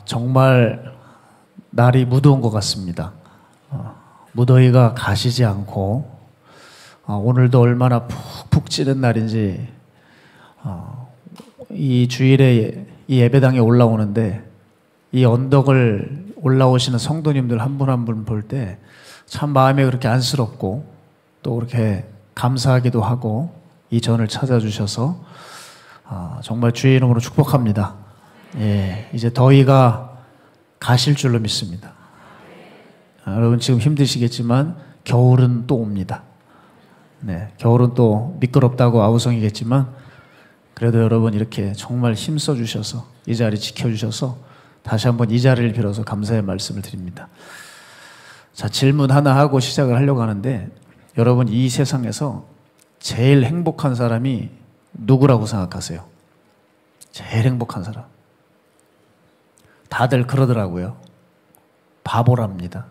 정말 날이 무더운 것 같습니다. 무더위가 가시지 않고 오늘도 얼마나 푹푹 찌는 날인지 이 주일에 이 예배당에 올라오는데 이 언덕을 올라오시는 성도님들 한 분 한 분 볼 때 참 마음이 그렇게 안쓰럽고 또 그렇게 감사하기도 하고 이 전을 찾아주셔서 정말 주의 이름으로 축복합니다. 예, 이제 더위가 가실 줄로 믿습니다. 여러분 지금 힘드시겠지만 겨울은 또 옵니다. 네, 겨울은 또 미끄럽다고 아우성이겠지만 그래도 여러분 이렇게 정말 힘써 주셔서 이 자리 지켜주셔서 다시 한번 이 자리를 빌어서 감사의 말씀을 드립니다. 자, 질문 하나 하고 시작을 하려고 하는데 여러분 이 세상에서 제일 행복한 사람이 누구라고 생각하세요? 제일 행복한 사람. 다들 그러더라고요. 바보랍니다.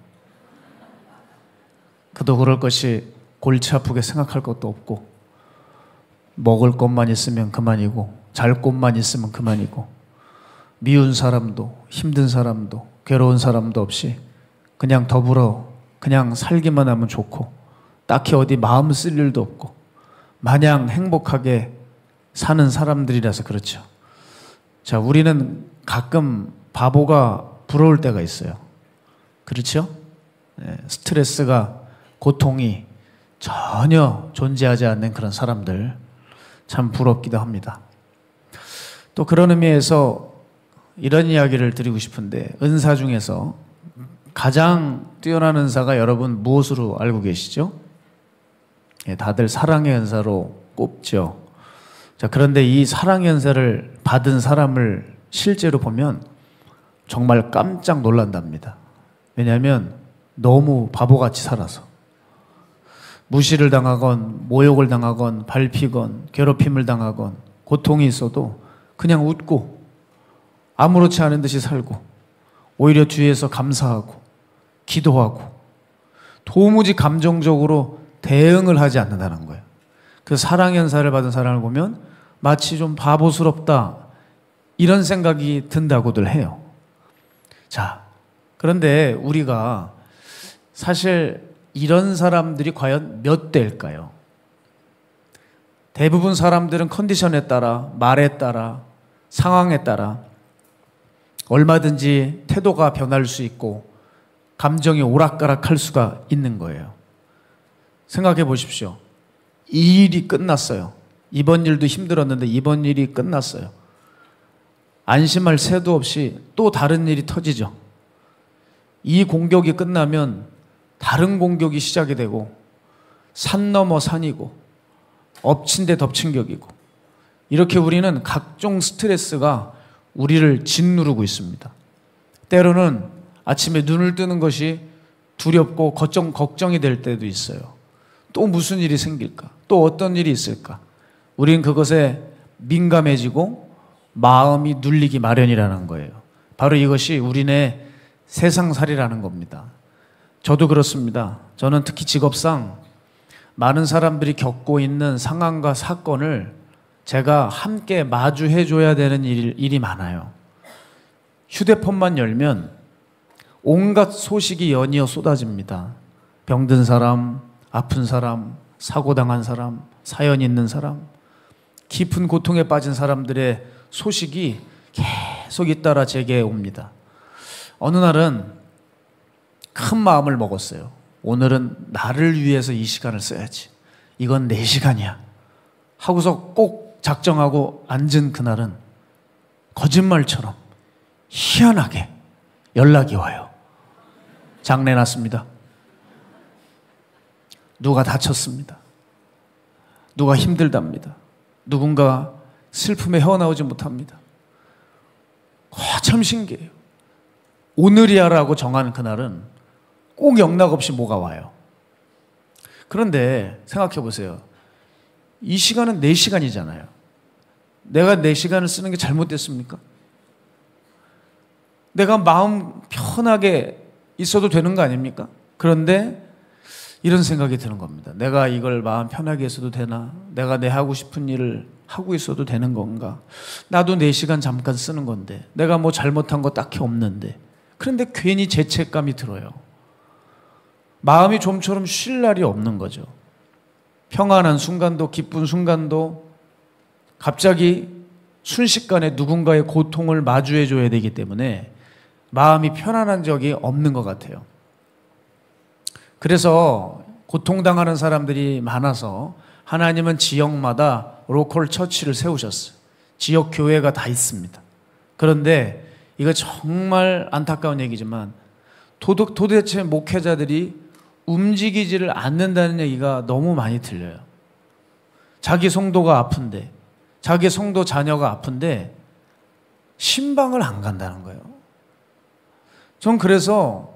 그도 그럴 것이 골치 아프게 생각할 것도 없고 먹을 것만 있으면 그만이고 잘 곳만 있으면 그만이고 미운 사람도 힘든 사람도 괴로운 사람도 없이 그냥 더불어 그냥 살기만 하면 좋고 딱히 어디 마음 쓸 일도 없고 마냥 행복하게 사는 사람들이라서 그렇죠. 자, 우리는 가끔 바보가 부러울 때가 있어요. 그렇죠? 네, 스트레스가 고통이 전혀 존재하지 않는 그런 사람들 참 부럽기도 합니다. 또 그런 의미에서 이런 이야기를 드리고 싶은데 은사 중에서 가장 뛰어난 은사가 여러분 무엇으로 알고 계시죠? 예, 다들 사랑의 은사로 꼽죠. 자, 그런데 이 사랑의 은사를 받은 사람을 실제로 보면 정말 깜짝 놀란답니다. 왜냐하면 너무 바보같이 살아서 무시를 당하건 모욕을 당하건 밟히건 괴롭힘을 당하건 고통이 있어도 그냥 웃고 아무렇지 않은 듯이 살고 오히려 뒤에서 감사하고 기도하고 도무지 감정적으로 대응을 하지 않는다는 거예요. 그 사랑의 은사를 받은 사람을 보면 마치 좀 바보스럽다 이런 생각이 든다고들 해요. 자, 그런데 우리가 사실 이런 사람들이 과연 몇 대일까요? 대부분 사람들은 컨디션에 따라 말에 따라 상황에 따라 얼마든지 태도가 변할 수 있고 감정이 오락가락할 수가 있는 거예요. 생각해 보십시오. 이 일이 끝났어요. 이번 일도 힘들었는데 이번 일이 끝났어요. 안심할 새도 없이 또 다른 일이 터지죠. 이 공격이 끝나면 다른 공격이 시작이 되고 산 넘어 산이고 엎친 데 덮친 격이고 이렇게 우리는 각종 스트레스가 우리를 짓누르고 있습니다. 때로는 아침에 눈을 뜨는 것이 두렵고 걱정이 될 때도 있어요. 또 무슨 일이 생길까? 또 어떤 일이 있을까? 우린 그것에 민감해지고 마음이 눌리기 마련이라는 거예요. 바로 이것이 우리네 세상살이라는 겁니다. 저도 그렇습니다. 저는 특히 직업상 많은 사람들이 겪고 있는 상황과 사건을 제가 함께 마주해줘야 되는 일이 많아요. 휴대폰만 열면 온갖 소식이 연이어 쏟아집니다. 병든 사람, 아픈 사람, 사고당한 사람, 사연 있는 사람, 깊은 고통에 빠진 사람들의 소식이 계속 잇따라 제게 옵니다. 어느 날은 큰 마음을 먹었어요. 오늘은 나를 위해서 이 시간을 써야지. 이건 내 시간이야. 하고서 꼭 작정하고 앉은 그날은 거짓말처럼 희한하게 연락이 와요. 장례 났습니다. 누가 다쳤습니다. 누가 힘들답니다. 누군가 슬픔에 헤어나오지 못합니다. 참 신기해요. 오늘이야라고 정하는 그날은 꼭 영락없이 뭐가 와요. 그런데 생각해 보세요. 이 시간은 내 시간이잖아요. 내가 내 시간을 쓰는 게 잘못됐습니까? 내가 마음 편하게 있어도 되는 거 아닙니까? 그런데 이런 생각이 드는 겁니다. 내가 이걸 마음 편하게 했어도 되나? 내가 내 하고 싶은 일을 하고 있어도 되는 건가? 나도 4시간 잠깐 쓰는 건데 내가 뭐 잘못한 거 딱히 없는데. 그런데 괜히 죄책감이 들어요. 마음이 좀처럼 쉴 날이 없는 거죠. 평안한 순간도 기쁜 순간도 갑자기 순식간에 누군가의 고통을 마주해 줘야 되기 때문에 마음이 편안한 적이 없는 것 같아요. 그래서 고통당하는 사람들이 많아서 하나님은 지역마다 로컬 처치를 세우셨어요. 지역 교회가 다 있습니다. 그런데 이거 정말 안타까운 얘기지만 도대체 목회자들이 움직이지를 않는다는 얘기가 너무 많이 들려요. 자기 성도가 아픈데, 자기 성도 자녀가 아픈데 신방을 안 간다는 거예요. 전 그래서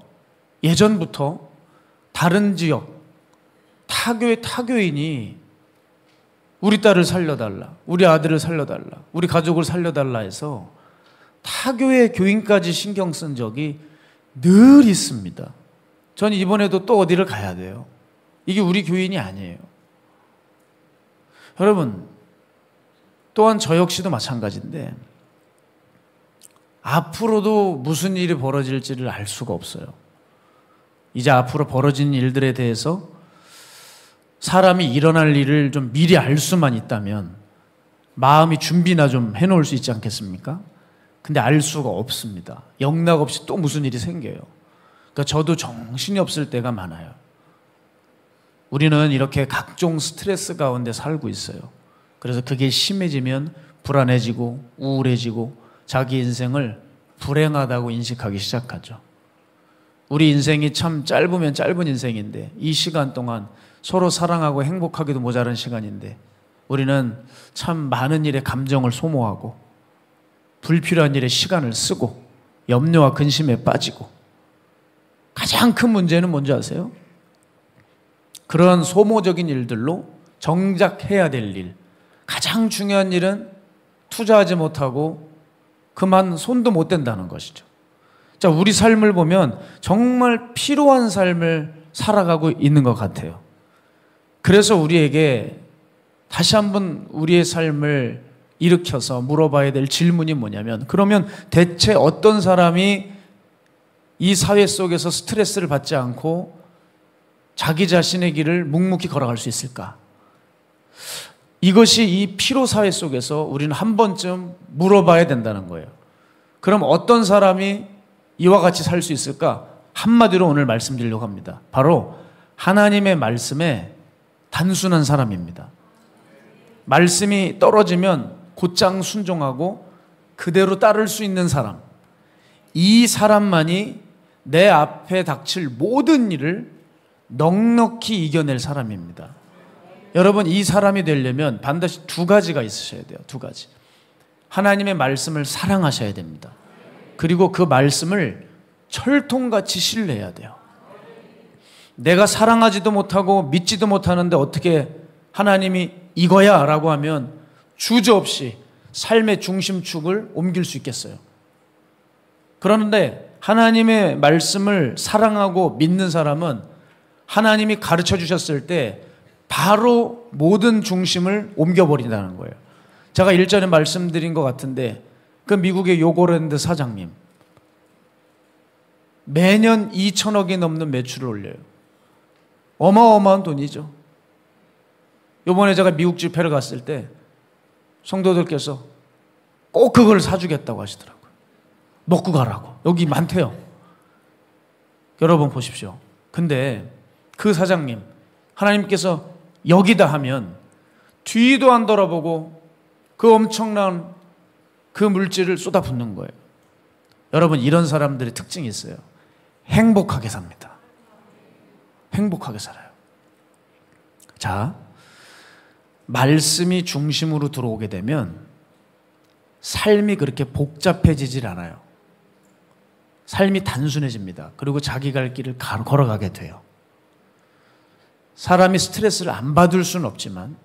예전부터 다른 지역 타교의 타교인이 우리 딸을 살려달라, 우리 아들을 살려달라, 우리 가족을 살려달라 해서 타교의 교인까지 신경 쓴 적이 늘 있습니다. 전 이번에도 또 어디를 가야 돼요. 이게 우리 교인이 아니에요. 여러분, 또한 저 역시도 마찬가지인데 앞으로도 무슨 일이 벌어질지를 알 수가 없어요. 이제 앞으로 벌어진 일들에 대해서 사람이 일어날 일을 좀 미리 알 수만 있다면 마음이 준비나 좀 해놓을 수 있지 않겠습니까? 근데 알 수가 없습니다. 영락없이 또 무슨 일이 생겨요. 그러니까 저도 정신이 없을 때가 많아요. 우리는 이렇게 각종 스트레스 가운데 살고 있어요. 그래서 그게 심해지면 불안해지고 우울해지고 자기 인생을 불행하다고 인식하기 시작하죠. 우리 인생이 참 짧으면 짧은 인생인데 이 시간 동안 서로 사랑하고 행복하기도 모자란 시간인데 우리는 참 많은 일에 감정을 소모하고 불필요한 일에 시간을 쓰고 염려와 근심에 빠지고 가장 큰 문제는 뭔지 아세요? 그런 소모적인 일들로 정작 해야 될 일, 가장 중요한 일은 투자하지 못하고 그만 손도 못 댄다는 것이죠. 자, 우리 삶을 보면 정말 필요한 삶을 살아가고 있는 것 같아요. 그래서 우리에게 다시 한번 우리의 삶을 일으켜서 물어봐야 될 질문이 뭐냐면, 그러면 대체 어떤 사람이 이 사회 속에서 스트레스를 받지 않고 자기 자신의 길을 묵묵히 걸어갈 수 있을까? 이것이 이 피로사회 속에서 우리는 한 번쯤 물어봐야 된다는 거예요. 그럼 어떤 사람이 이와 같이 살 수 있을까? 한마디로 오늘 말씀드리려고 합니다. 바로 하나님의 말씀에 단순한 사람입니다. 말씀이 떨어지면 곧장 순종하고 그대로 따를 수 있는 사람, 이 사람만이 내 앞에 닥칠 모든 일을 넉넉히 이겨낼 사람입니다. 여러분, 이 사람이 되려면 반드시 두 가지가 있으셔야 돼요. 두 가지. 하나님의 말씀을 사랑하셔야 됩니다. 그리고 그 말씀을 철통같이 신뢰해야 돼요. 내가 사랑하지도 못하고 믿지도 못하는데 어떻게 하나님이 이거야 라고 하면 주저없이 삶의 중심축을 옮길 수 있겠어요? 그런데 하나님의 말씀을 사랑하고 믿는 사람은 하나님이 가르쳐 주셨을 때 바로 모든 중심을 옮겨버린다는 거예요. 제가 일전에 말씀드린 것 같은데 그 미국의 요고랜드 사장님 매년 2천억이 넘는 매출을 올려요. 어마어마한 돈이죠. 이번에 제가 미국 집회를 갔을 때 성도들께서 꼭 그걸 사주겠다고 하시더라고요. 먹고 가라고. 여기 많대요. 여러분 보십시오. 근데 그 사장님, 하나님께서 여기다 하면 뒤도 안 돌아보고 그 엄청난 그 물질을 쏟아붓는 거예요. 여러분, 이런 사람들의 특징이 있어요. 행복하게 삽니다. 행복하게 살아요. 자, 말씀이 중심으로 들어오게 되면 삶이 그렇게 복잡해지질 않아요. 삶이 단순해집니다. 그리고 자기 갈 길을 걸어가게 돼요. 사람이 스트레스를 안 받을 수는 없지만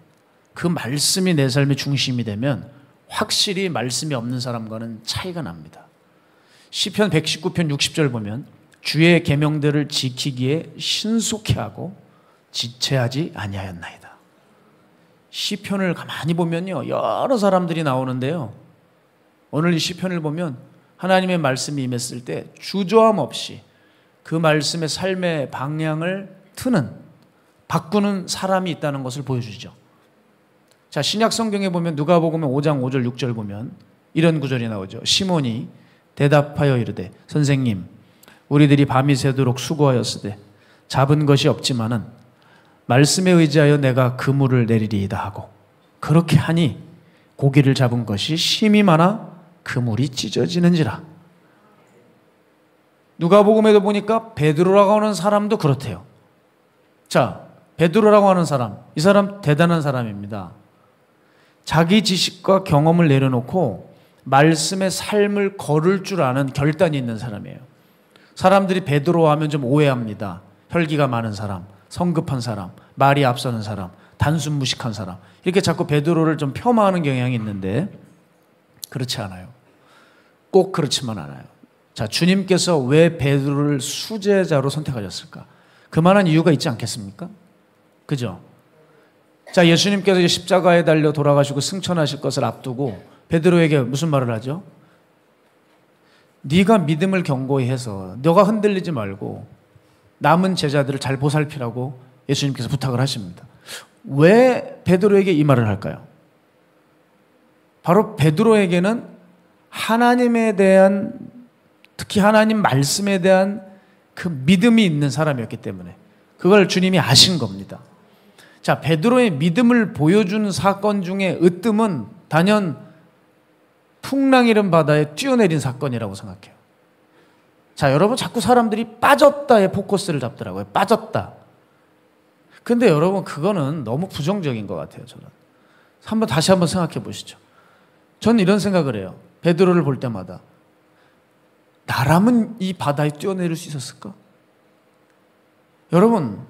그 말씀이 내 삶의 중심이 되면 확실히 말씀이 없는 사람과는 차이가 납니다. 시편 119편 60절 보면 주의 계명들을 지키기에 신속히 하고 지체하지 아니하였나이다. 시편을 가만히 보면요, 여러 사람들이 나오는데요, 오늘 이 시편을 보면 하나님의 말씀이 임했을 때 주저함 없이 그 말씀의 삶의 방향을 바꾸는 사람이 있다는 것을 보여주죠. 자, 신약 성경에 보면 누가복음 5장 5절 6절 보면 이런 구절이 나오죠. 시몬이 대답하여 이르되 선생님, 우리들이 밤이 새도록 수고하였으되 잡은 것이 없지만은 말씀에 의지하여 내가 그물을 내리리이다 하고, 그렇게 하니 고기를 잡은 것이 심히 많아 그물이 찢어지는지라. 누가복음에도 보니까 베드로라고 하는 사람도 그렇대요. 자, 베드로라고 하는 사람, 이 사람 대단한 사람입니다. 자기 지식과 경험을 내려놓고 말씀의 삶을 걸을 줄 아는 결단이 있는 사람이에요. 사람들이 베드로 하면 좀 오해합니다. 혈기가 많은 사람, 성급한 사람, 말이 앞서는 사람, 단순무식한 사람, 이렇게 자꾸 베드로를 좀 폄하하는 경향이 있는데 그렇지 않아요. 꼭 그렇지만 않아요. 자, 주님께서 왜 베드로를 수제자로 선택하셨을까? 그만한 이유가 있지 않겠습니까? 그죠? 자, 예수님께서 십자가에 달려 돌아가시고 승천하실 것을 앞두고 베드로에게 무슨 말을 하죠? 네가 믿음을 견고히 해서 너가 흔들리지 말고 남은 제자들을 잘 보살피라고 예수님께서 부탁을 하십니다. 왜 베드로에게 이 말을 할까요? 바로 베드로에게는 하나님에 대한, 특히 하나님 말씀에 대한 그 믿음이 있는 사람이었기 때문에 그걸 주님이 아신 겁니다. 자, 베드로의 믿음을 보여준 사건 중에 으뜸은 단연 풍랑 이른 바다에 뛰어내린 사건이라고 생각해요. 자, 여러분, 자꾸 사람들이 빠졌다에 포커스를 잡더라고요. 빠졌다. 근데 여러분, 그거는 너무 부정적인 것 같아요. 저는 다시 한번 생각해 보시죠. 저는 이런 생각을 해요. 베드로를 볼 때마다 나라면 이 바다에 뛰어내릴 수 있었을까? 여러분,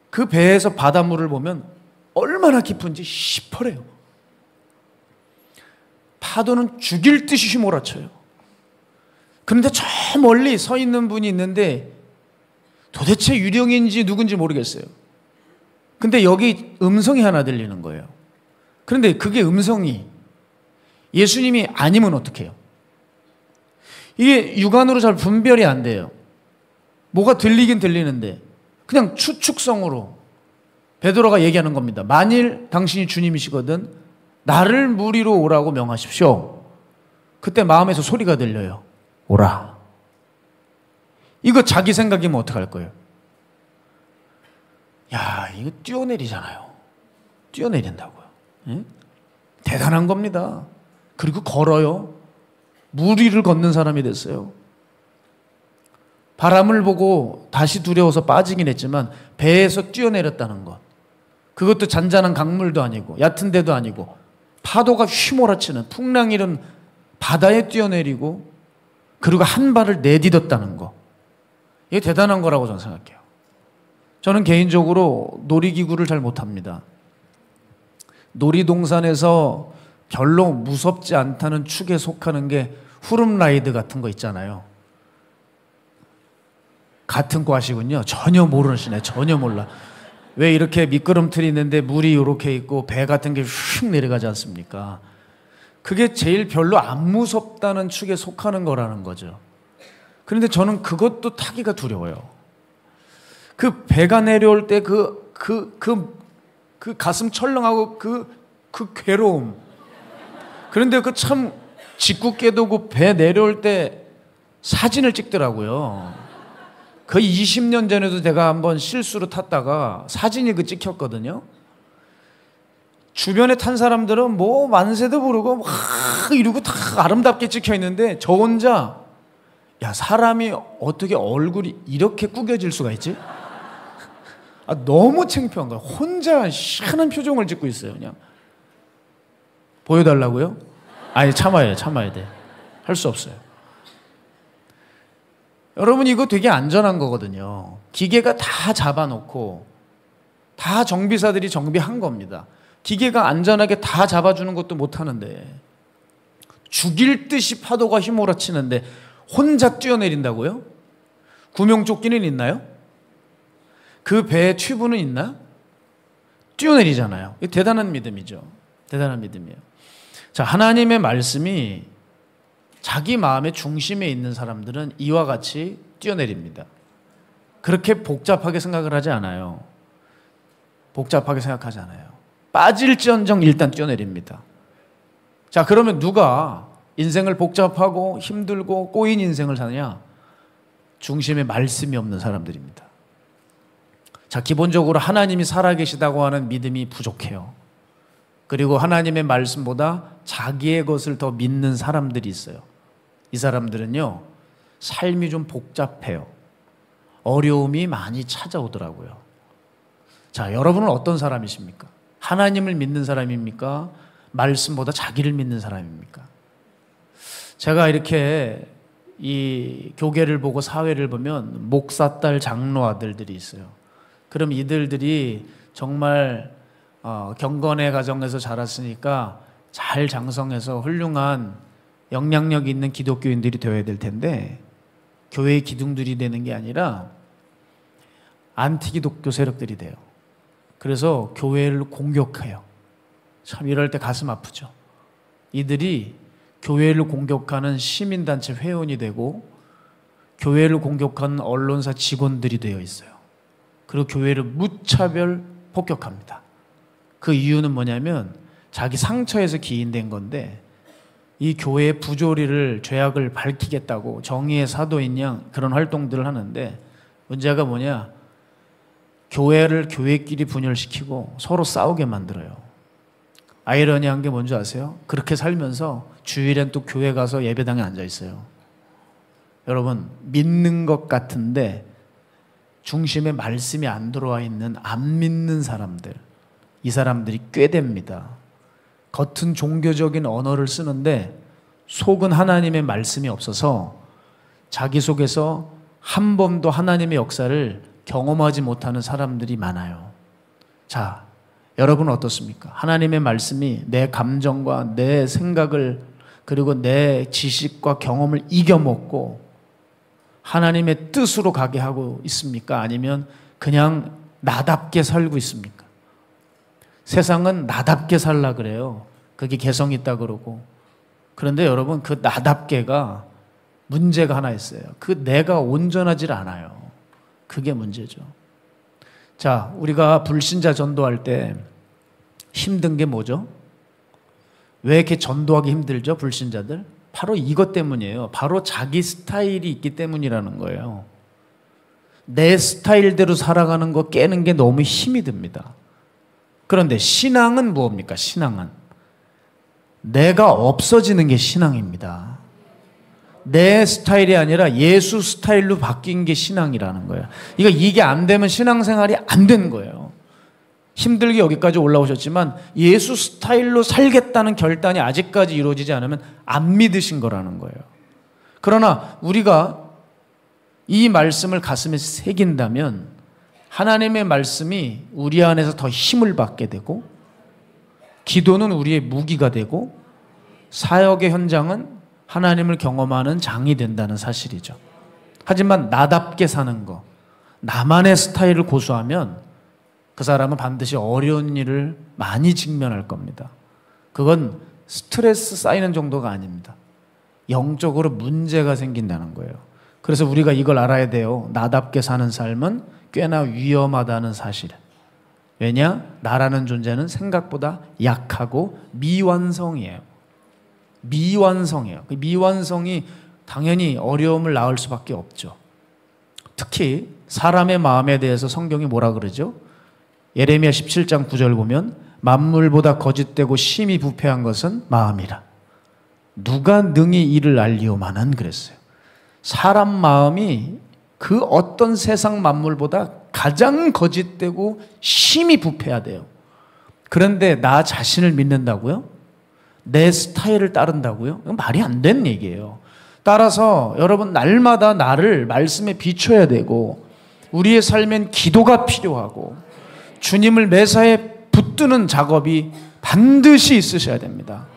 그 배에서 바닷물을 보면 얼마나 깊은지 시퍼래요. 파도는 죽일 듯이 휘몰아쳐요. 그런데 저 멀리 서 있는 분이 있는데 도대체 유령인지 누군지 모르겠어요. 근데 여기 음성이 하나 들리는 거예요. 그런데 그게 음성이 예수님이 아니면 어떡해요? 이게 육안으로 잘 분별이 안 돼요. 뭐가 들리긴 들리는데 그냥 추측성으로 베드로가 얘기하는 겁니다. 만일 당신이 주님이시거든 나를 물 위로 오라고 명하십시오. 그때 마음에서 소리가 들려요. 오라. 이거 자기 생각이면 어떡할 거예요? 야, 이거 뛰어내리잖아요. 뛰어내린다고요. 응? 대단한 겁니다. 그리고 걸어요. 물 위를 걷는 사람이 됐어요. 바람을 보고 다시 두려워서 빠지긴 했지만 배에서 뛰어내렸다는 것. 그것도 잔잔한 강물도 아니고 얕은 데도 아니고 파도가 휘몰아치는 풍랑 일은 바다에 뛰어내리고 그리고 한 발을 내딛었다는 것. 이게 대단한 거라고 저는 생각해요. 저는 개인적으로 놀이기구를 잘 못합니다. 놀이동산에서 별로 무섭지 않다는 축에 속하는 게 후룸라이드 같은 거 있잖아요. 같은 과시군요. 전혀 모르시네. 전혀 몰라. 왜 이렇게 미끄럼틀이 있는데 물이 이렇게 있고 배 같은 게 휙 내려가지 않습니까? 그게 제일 별로 안 무섭다는 축에 속하는 거라는 거죠. 그런데 저는 그것도 타기가 두려워요. 그 배가 내려올 때 그 가슴 철렁하고 그 괴로움. 그런데 그 참 짓궂게도 그 배 내려올 때 사진을 찍더라고요. 거의 20년 전에도 제가 한번 실수로 탔다가 사진이 찍혔거든요. 주변에 탄 사람들은 뭐 만세도 부르고 막 이러고 다 아름답게 찍혀 있는데 저 혼자 야, 사람이 어떻게 얼굴이 이렇게 구겨질 수가 있지? 너무 창피한 거야. 혼자 희한한 표정을 짓고 있어요. 그냥 보여달라고요? 아니, 참아야 돼. 할 수 없어요. 여러분, 이거 되게 안전한 거거든요. 기계가 다 잡아놓고 다 정비사들이 정비한 겁니다. 기계가 안전하게 다 잡아주는 것도 못하는데 죽일 듯이 파도가 휘몰아치는데 혼자 뛰어내린다고요? 구명조끼는 있나요? 그 배에 튜브는 있나? 뛰어내리잖아요. 이거 대단한 믿음이죠. 대단한 믿음이에요. 자, 하나님의 말씀이 자기 마음의 중심에 있는 사람들은 이와 같이 뛰어내립니다. 그렇게 복잡하게 생각을 하지 않아요. 복잡하게 생각하지 않아요. 빠질지언정 일단 뛰어내립니다. 자, 그러면 누가 인생을 복잡하고 힘들고 꼬인 인생을 사느냐? 중심에 말씀이 없는 사람들입니다. 자, 기본적으로 하나님이 살아계시다고 하는 믿음이 부족해요. 그리고 하나님의 말씀보다 자기의 것을 더 믿는 사람들이 있어요. 이 사람들은요, 삶이 좀 복잡해요. 어려움이 많이 찾아오더라고요. 자, 여러분은 어떤 사람이십니까? 하나님을 믿는 사람입니까? 말씀보다 자기를 믿는 사람입니까? 제가 이렇게 이 교계를 보고 사회를 보면 목사딸 장로 아들들이 있어요. 그럼 이들이 정말 경건의 가정에서 자랐으니까 잘 장성해서 훌륭한 영향력 있는 기독교인들이 되어야 될 텐데, 교회의 기둥들이 되는 게 아니라 안티기독교 세력들이 돼요. 그래서 교회를 공격해요. 참 이럴 때 가슴 아프죠. 이들이 교회를 공격하는 시민단체 회원이 되고 교회를 공격하는 언론사 직원들이 되어 있어요. 그리고 교회를 무차별 폭격합니다. 그 이유는 뭐냐면 자기 상처에서 기인된 건데, 이 교회의 부조리를, 죄악을 밝히겠다고 정의의 사도인 양 그런 활동들을 하는데, 문제가 뭐냐? 교회를 교회끼리 분열시키고 서로 싸우게 만들어요. 아이러니한 게 뭔지 아세요? 그렇게 살면서 주일엔 또 교회 가서 예배당에 앉아 있어요. 여러분, 믿는 것 같은데 중심에 말씀이 안 들어와 있는 안 믿는 사람들, 이 사람들이 꽤 됩니다. 겉은 종교적인 언어를 쓰는데 속은 하나님의 말씀이 없어서 자기 속에서 한 번도 하나님의 역사를 경험하지 못하는 사람들이 많아요. 자, 여러분은 어떻습니까? 하나님의 말씀이 내 감정과 내 생각을, 그리고 내 지식과 경험을 이겨먹고 하나님의 뜻으로 가게 하고 있습니까? 아니면 그냥 나답게 살고 있습니까? 세상은 나답게 살라 그래요. 그게 개성 있다 그러고. 그런데 여러분, 그 나답게가 문제가 하나 있어요. 그 내가 온전하질 않아요. 그게 문제죠. 자, 우리가 불신자 전도할 때 힘든 게 뭐죠? 왜 이렇게 전도하기 힘들죠? 불신자들? 바로 이것 때문이에요. 바로 자기 스타일이 있기 때문이라는 거예요. 내 스타일대로 살아가는 거 깨는 게 너무 힘이 듭니다. 그런데 신앙은 뭡니까? 신앙은 내가 없어지는 게 신앙입니다. 내 스타일이 아니라 예수 스타일로 바뀐 게 신앙이라는 거예요. 이게 안 되면 신앙생활이 안 되는 거예요. 힘들게 여기까지 올라오셨지만 예수 스타일로 살겠다는 결단이 아직까지 이루어지지 않으면 안 믿으신 거라는 거예요. 그러나 우리가 이 말씀을 가슴에 새긴다면 하나님의 말씀이 우리 안에서 더 힘을 받게 되고, 기도는 우리의 무기가 되고, 사역의 현장은 하나님을 경험하는 장이 된다는 사실이죠. 하지만 나답게 사는 거, 나만의 스타일을 고수하면 그 사람은 반드시 어려운 일을 많이 직면할 겁니다. 그건 스트레스 쌓이는 정도가 아닙니다. 영적으로 문제가 생긴다는 거예요. 그래서 우리가 이걸 알아야 돼요. 나답게 사는 삶은 꽤나 위험하다는 사실. 왜냐? 나라는 존재는 생각보다 약하고 미완성이에요. 미완성이에요. 그 미완성이 당연히 어려움을 낳을 수밖에 없죠. 특히 사람의 마음에 대해서 성경이 뭐라 그러죠? 예레미야 17장 9절 보면 만물보다 거짓되고 심히 부패한 것은 마음이라. 누가 능히 이를 알리오마는 그랬어요. 사람 마음이 그 어떤 세상 만물보다 가장 거짓되고 심히 부패하대요. 그런데 나 자신을 믿는다고요? 내 스타일을 따른다고요? 이건 말이 안 되는 얘기예요. 따라서 여러분, 날마다 나를 말씀에 비춰야 되고, 우리의 삶엔 기도가 필요하고, 주님을 매사에 붙드는 작업이 반드시 있으셔야 됩니다.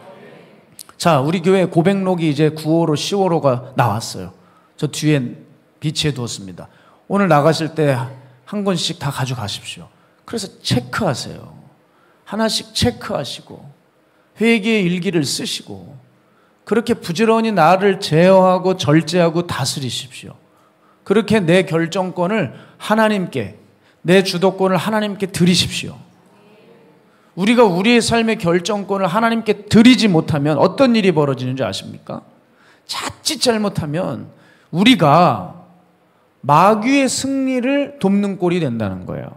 자, 우리 교회 고백록이 이제 9호로 10호로가 나왔어요. 저 뒤에 비치해 두었습니다. 오늘 나가실 때 한 권씩 다 가져가십시오. 그래서 체크하세요. 하나씩 체크하시고 회개의 일기를 쓰시고 그렇게 부지런히 나를 제어하고 절제하고 다스리십시오. 그렇게 내 결정권을 하나님께, 내 주도권을 하나님께 드리십시오. 우리가 우리의 삶의 결정권을 하나님께 드리지 못하면 어떤 일이 벌어지는지 아십니까? 자칫 잘못하면 우리가 마귀의 승리를 돕는 꼴이 된다는 거예요.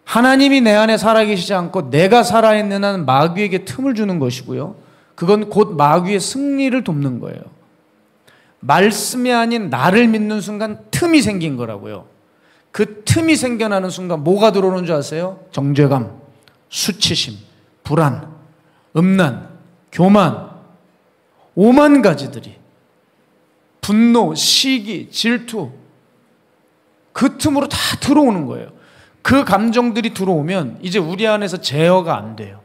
하나님이 내 안에 살아계시지 않고 내가 살아있는 한 마귀에게 틈을 주는 것이고요. 그건 곧 마귀의 승리를 돕는 거예요. 말씀이 아닌 나를 믿는 순간 틈이 생긴 거라고요. 그 틈이 생겨나는 순간 뭐가 들어오는 줄 아세요? 정죄감, 수치심, 불안, 음란, 교만, 오만 가지들이, 분노, 시기, 질투, 그 틈으로 다 들어오는 거예요. 그 감정들이 들어오면 이제 우리 안에서 제어가 안 돼요.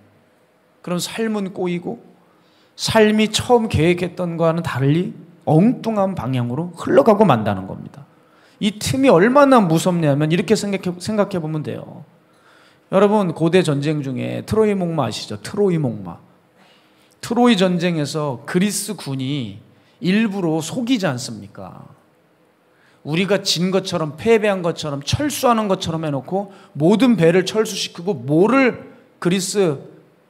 그럼 삶은 꼬이고 삶이 처음 계획했던 거와는 달리 엉뚱한 방향으로 흘러가고 만다는 겁니다. 이 틈이 얼마나 무섭냐면 이렇게 생각해 보면 돼요. 여러분, 고대 전쟁 중에 트로이 목마 아시죠? 트로이 목마. 트로이 전쟁에서 그리스 군이 일부러 속이지 않습니까? 우리가 진 것처럼, 패배한 것처럼, 철수하는 것처럼 해놓고 모든 배를 철수시키고 뭐를 그리스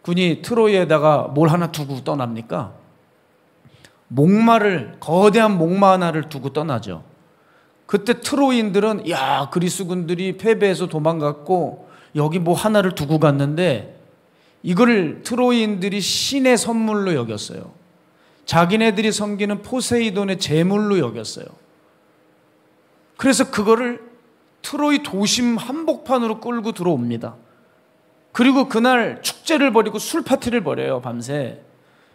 군이 트로이에다가 뭘 하나 두고 떠납니까? 목마를, 거대한 목마 하나를 두고 떠나죠. 그때 트로이인들은 야, 그리스 군들이 패배해서 도망갔고 여기 뭐 하나를 두고 갔는데 이걸 트로이인들이 신의 선물로 여겼어요. 자기네들이 섬기는 포세이돈의 제물로 여겼어요. 그래서 그거를 트로이 도심 한복판으로 끌고 들어옵니다. 그리고 그날 축제를 벌이고 술 파티를 벌여요, 밤새.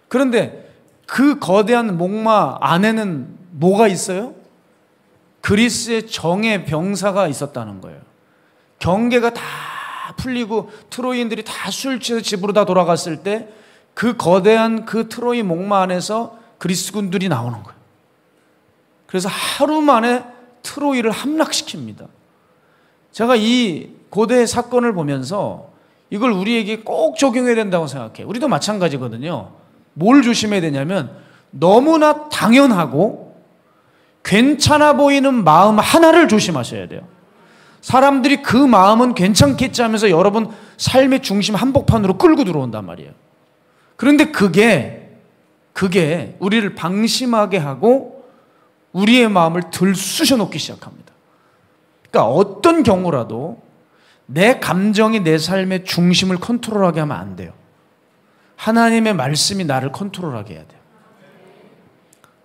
그런데 그 거대한 목마 안에는 뭐가 있어요? 그리스의 정예 병사가 있었다는 거예요. 경계가 다 풀리고 트로이인들이 다 술 취해서 집으로 다 돌아갔을 때 그 거대한 그 트로이 목마 안에서 그리스 군들이 나오는 거예요. 그래서 하루 만에 트로이를 함락시킵니다. 제가 이 고대의 사건을 보면서 이걸 우리에게 꼭 적용해야 된다고 생각해요. 우리도 마찬가지거든요. 뭘 조심해야 되냐면 너무나 당연하고 괜찮아 보이는 마음 하나를 조심하셔야 돼요. 사람들이 그 마음은 괜찮겠지 하면서 여러분 삶의 중심 한복판으로 끌고 들어온단 말이에요. 그런데 그게 우리를 방심하게 하고 우리의 마음을 들쑤셔 놓기 시작합니다. 그러니까 어떤 경우라도 내 감정이 내 삶의 중심을 컨트롤하게 하면 안 돼요. 하나님의 말씀이 나를 컨트롤하게 해야 돼요.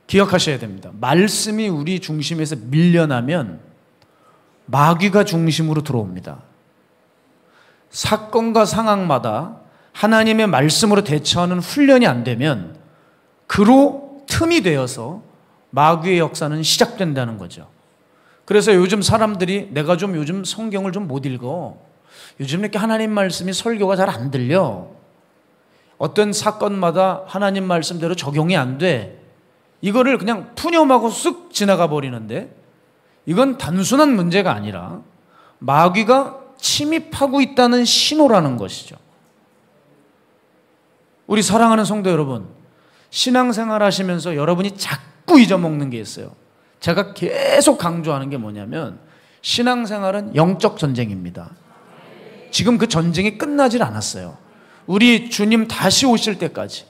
기억하셔야 됩니다. 말씀이 우리 중심에서 밀려나면 마귀가 중심으로 들어옵니다. 사건과 상황마다 하나님의 말씀으로 대처하는 훈련이 안 되면 그로 틈이 되어서 마귀의 역사는 시작된다는 거죠. 그래서 요즘 사람들이 내가 좀 요즘 성경을 좀 못 읽어. 요즘 이렇게 하나님 말씀이 설교가 잘 안 들려. 어떤 사건마다 하나님 말씀대로 적용이 안 돼. 이거를 그냥 푸념하고 쓱 지나가 버리는데 이건 단순한 문제가 아니라 마귀가 침입하고 있다는 신호라는 것이죠. 우리 사랑하는 성도 여러분, 신앙생활 하시면서 여러분이 자꾸 잊어먹는 게 있어요. 제가 계속 강조하는 게 뭐냐면 신앙생활은 영적 전쟁입니다. 지금 그 전쟁이 끝나질 않았어요. 우리 주님 다시 오실 때까지,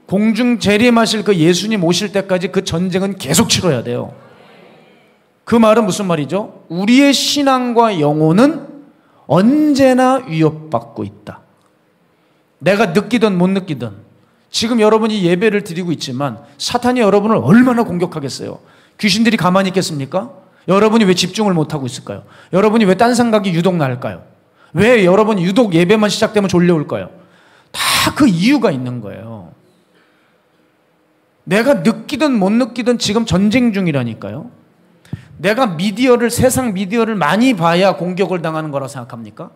공중 재림하실 그 예수님 오실 때까지 그 전쟁은 계속 치러야 돼요. 그 말은 무슨 말이죠? 우리의 신앙과 영혼은 언제나 위협받고 있다. 내가 느끼든 못 느끼든 지금 여러분이 예배를 드리고 있지만 사탄이 여러분을 얼마나 공격하겠어요? 귀신들이 가만히 있겠습니까? 여러분이 왜 집중을 못하고 있을까요? 여러분이 왜 딴 생각이 유독 날까요? 왜 여러분이 유독 예배만 시작되면 졸려올까요? 다 그 이유가 있는 거예요. 내가 느끼든 못 느끼든 지금 전쟁 중이라니까요. 내가 미디어를, 세상 미디어를 많이 봐야 공격을 당하는 거라고 생각합니까?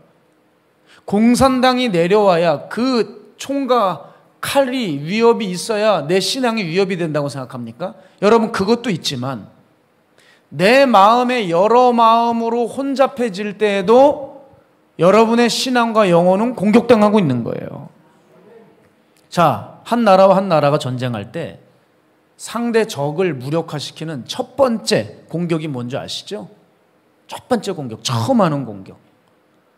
공산당이 내려와야 그 총과 칼이 위협이 있어야 내 신앙이 위협이 된다고 생각합니까? 여러분, 그것도 있지만 내 마음에 여러 마음으로 혼잡해질 때에도 여러분의 신앙과 영혼은 공격당하고 있는 거예요. 자, 한 나라와 한 나라가 전쟁할 때 상대 적을 무력화시키는 첫 번째 공격이 뭔지 아시죠? 첫 번째 공격, 처음 하는 공격.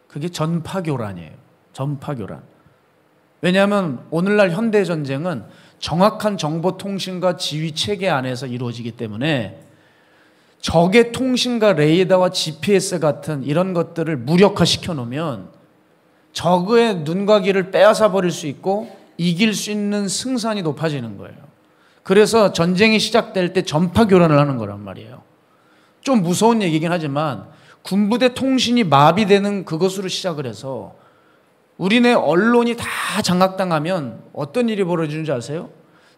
그게 전파교란이에요. 전파교란. 왜냐하면 오늘날 현대전쟁은 정확한 정보통신과 지휘체계 안에서 이루어지기 때문에 적의 통신과 레이더와 GPS 같은 이런 것들을 무력화시켜 놓으면 적의 눈과 귀를 빼앗아 버릴 수 있고 이길 수 있는 승산이 높아지는 거예요. 그래서 전쟁이 시작될 때 전파교란을 하는 거란 말이에요. 좀 무서운 얘기긴 하지만 군부대 통신이 마비되는 그것으로 시작을 해서 우리네 언론이 다 장악당하면 어떤 일이 벌어지는지 아세요?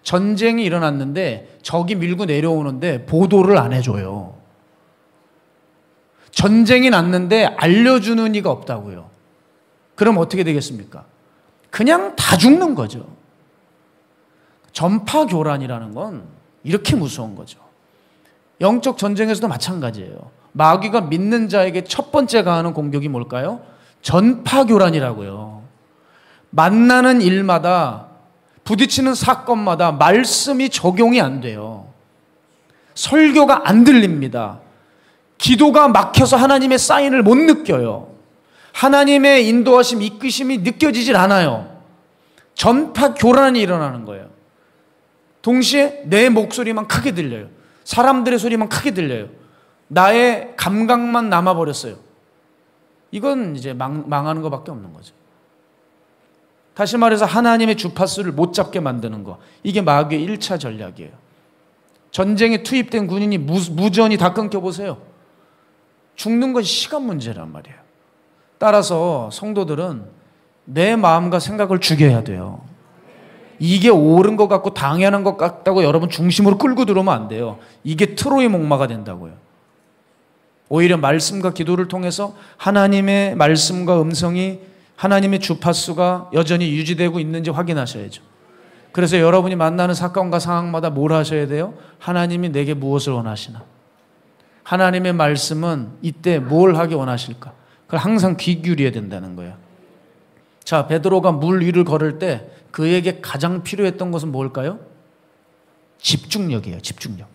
전쟁이 일어났는데 적이 밀고 내려오는데 보도를 안 해줘요. 전쟁이 났는데 알려주는 이가 없다고요. 그럼 어떻게 되겠습니까? 그냥 다 죽는 거죠. 전파교란이라는 건 이렇게 무서운 거죠. 영적 전쟁에서도 마찬가지예요. 마귀가 믿는 자에게 첫 번째 가하는 공격이 뭘까요? 전파교란이라고요. 만나는 일마다 부딪히는 사건마다 말씀이 적용이 안 돼요. 설교가 안 들립니다. 기도가 막혀서 하나님의 사인을 못 느껴요. 하나님의 인도하심, 이끄심이 느껴지질 않아요. 전파교란이 일어나는 거예요. 동시에 내 목소리만 크게 들려요. 사람들의 소리만 크게 들려요. 나의 감각만 남아버렸어요. 이건 이제 망하는 것밖에 없는 거죠. 다시 말해서 하나님의 주파수를 못 잡게 만드는 거. 이게 마귀의 1차 전략이에요. 전쟁에 투입된 군인이 무전이 다 끊겨보세요. 죽는 건 시간 문제란 말이에요. 따라서 성도들은 내 마음과 생각을 죽여야 돼요. 이게 옳은 것 같고 당연한 것 같다고 여러분 중심으로 끌고 들어오면 안 돼요. 이게 트로이 목마가 된다고요. 오히려 말씀과 기도를 통해서 하나님의 말씀과 음성이 하나님의 주파수가 여전히 유지되고 있는지 확인하셔야죠. 그래서 여러분이 만나는 사건과 상황마다 뭘 하셔야 돼요? 하나님이 내게 무엇을 원하시나? 하나님의 말씀은 이때 뭘 하기 원하실까? 그걸 항상 귀 기울여야 된다는 거예요. 자, 베드로가 물 위를 걸을 때 그에게 가장 필요했던 것은 뭘까요? 집중력이에요. 집중력.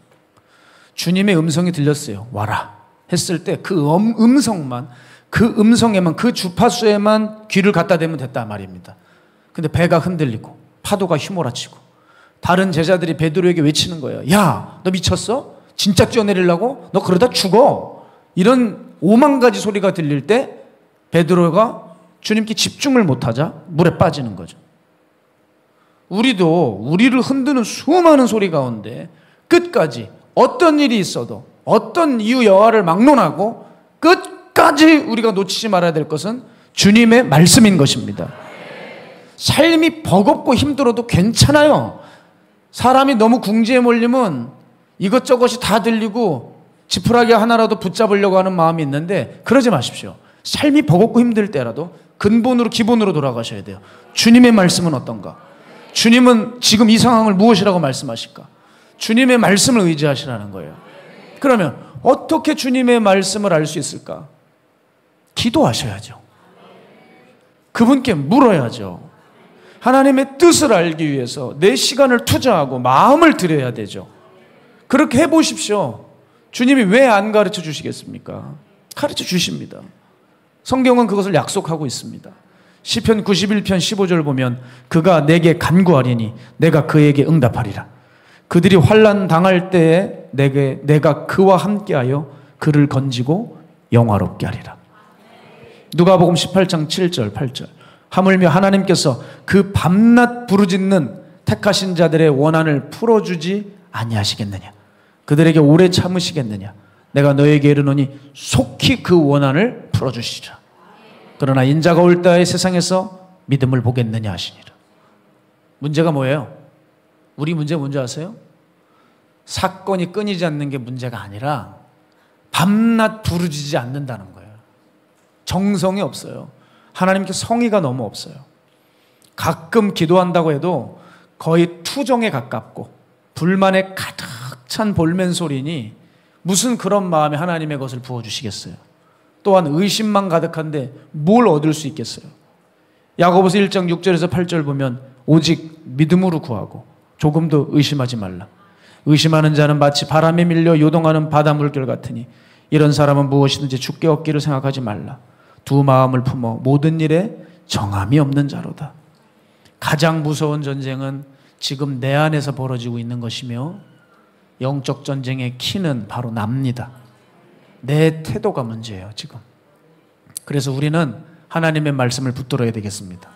주님의 음성이 들렸어요. 와라 했을 때 그 음성만, 그 음성에만, 그 주파수에만 귀를 갖다 대면 됐단 말입니다. 근데 배가 흔들리고 파도가 휘몰아치고 다른 제자들이 베드로에게 외치는 거예요. 야, 너 미쳤어? 진짜 뛰어내리려고? 너 그러다 죽어. 이런 5만 가지 소리가 들릴 때 베드로가 주님께 집중을 못하자 물에 빠지는 거죠. 우리도 우리를 흔드는 수많은 소리 가운데 끝까지 어떤 일이 있어도 어떤 이유 여하를 막론하고 끝까지 우리가 놓치지 말아야 될 것은 주님의 말씀인 것입니다. 삶이 버겁고 힘들어도 괜찮아요. 사람이 너무 궁지에 몰리면 이것저것이 다 들리고 지푸라기 하나라도 붙잡으려고 하는 마음이 있는데 그러지 마십시오. 삶이 버겁고 힘들 때라도 근본으로 기본으로 돌아가셔야 돼요. 주님의 말씀은 어떤가? 주님은 지금 이 상황을 무엇이라고 말씀하실까? 주님의 말씀을 의지하시라는 거예요. 그러면 어떻게 주님의 말씀을 알 수 있을까? 기도하셔야죠. 그분께 물어야죠. 하나님의 뜻을 알기 위해서 내 시간을 투자하고 마음을 들여야 되죠. 그렇게 해보십시오. 주님이 왜 안 가르쳐 주시겠습니까? 가르쳐 주십니다. 성경은 그것을 약속하고 있습니다. 시편 91편 15절 보면 그가 내게 간구하리니 내가 그에게 응답하리라. 그들이 환난 당할 때에 내가 그와 함께하여 그를 건지고 영화롭게 하리라. 누가복음 18장 7절 8절. 하물며 하나님께서 그 밤낮 부르짖는 택하신 자들의 원한을 풀어주지 아니하시겠느냐? 그들에게 오래 참으시겠느냐? 내가 너에게 이르노니 속히 그 원한을 풀어주시리라. 그러나 인자가 올 때에 세상에서 믿음을 보겠느냐 하시니라. 문제가 뭐예요? 우리 문제 뭔지 아세요? 사건이 끊이지 않는 게 문제가 아니라 밤낮 부르짖지 않는다는 거예요. 정성이 없어요. 하나님께 성의가 너무 없어요. 가끔 기도한다고 해도 거의 투정에 가깝고 불만에 가득 찬 볼멘 소리니 무슨 그런 마음에 하나님의 것을 부어주시겠어요? 또한 의심만 가득한데 뭘 얻을 수 있겠어요? 야고보서 1장 6절에서 8절 보면 오직 믿음으로 구하고 조금도 의심하지 말라. 의심하는 자는 마치 바람에 밀려 요동하는 바다 물결 같으니 이런 사람은 무엇이든지 죽게 얻기를 생각하지 말라. 두 마음을 품어 모든 일에 정함이 없는 자로다. 가장 무서운 전쟁은 지금 내 안에서 벌어지고 있는 것이며 영적 전쟁의 키는 바로 납니다. 내 태도가 문제예요, 지금. 그래서 우리는 하나님의 말씀을 붙들어야 되겠습니다.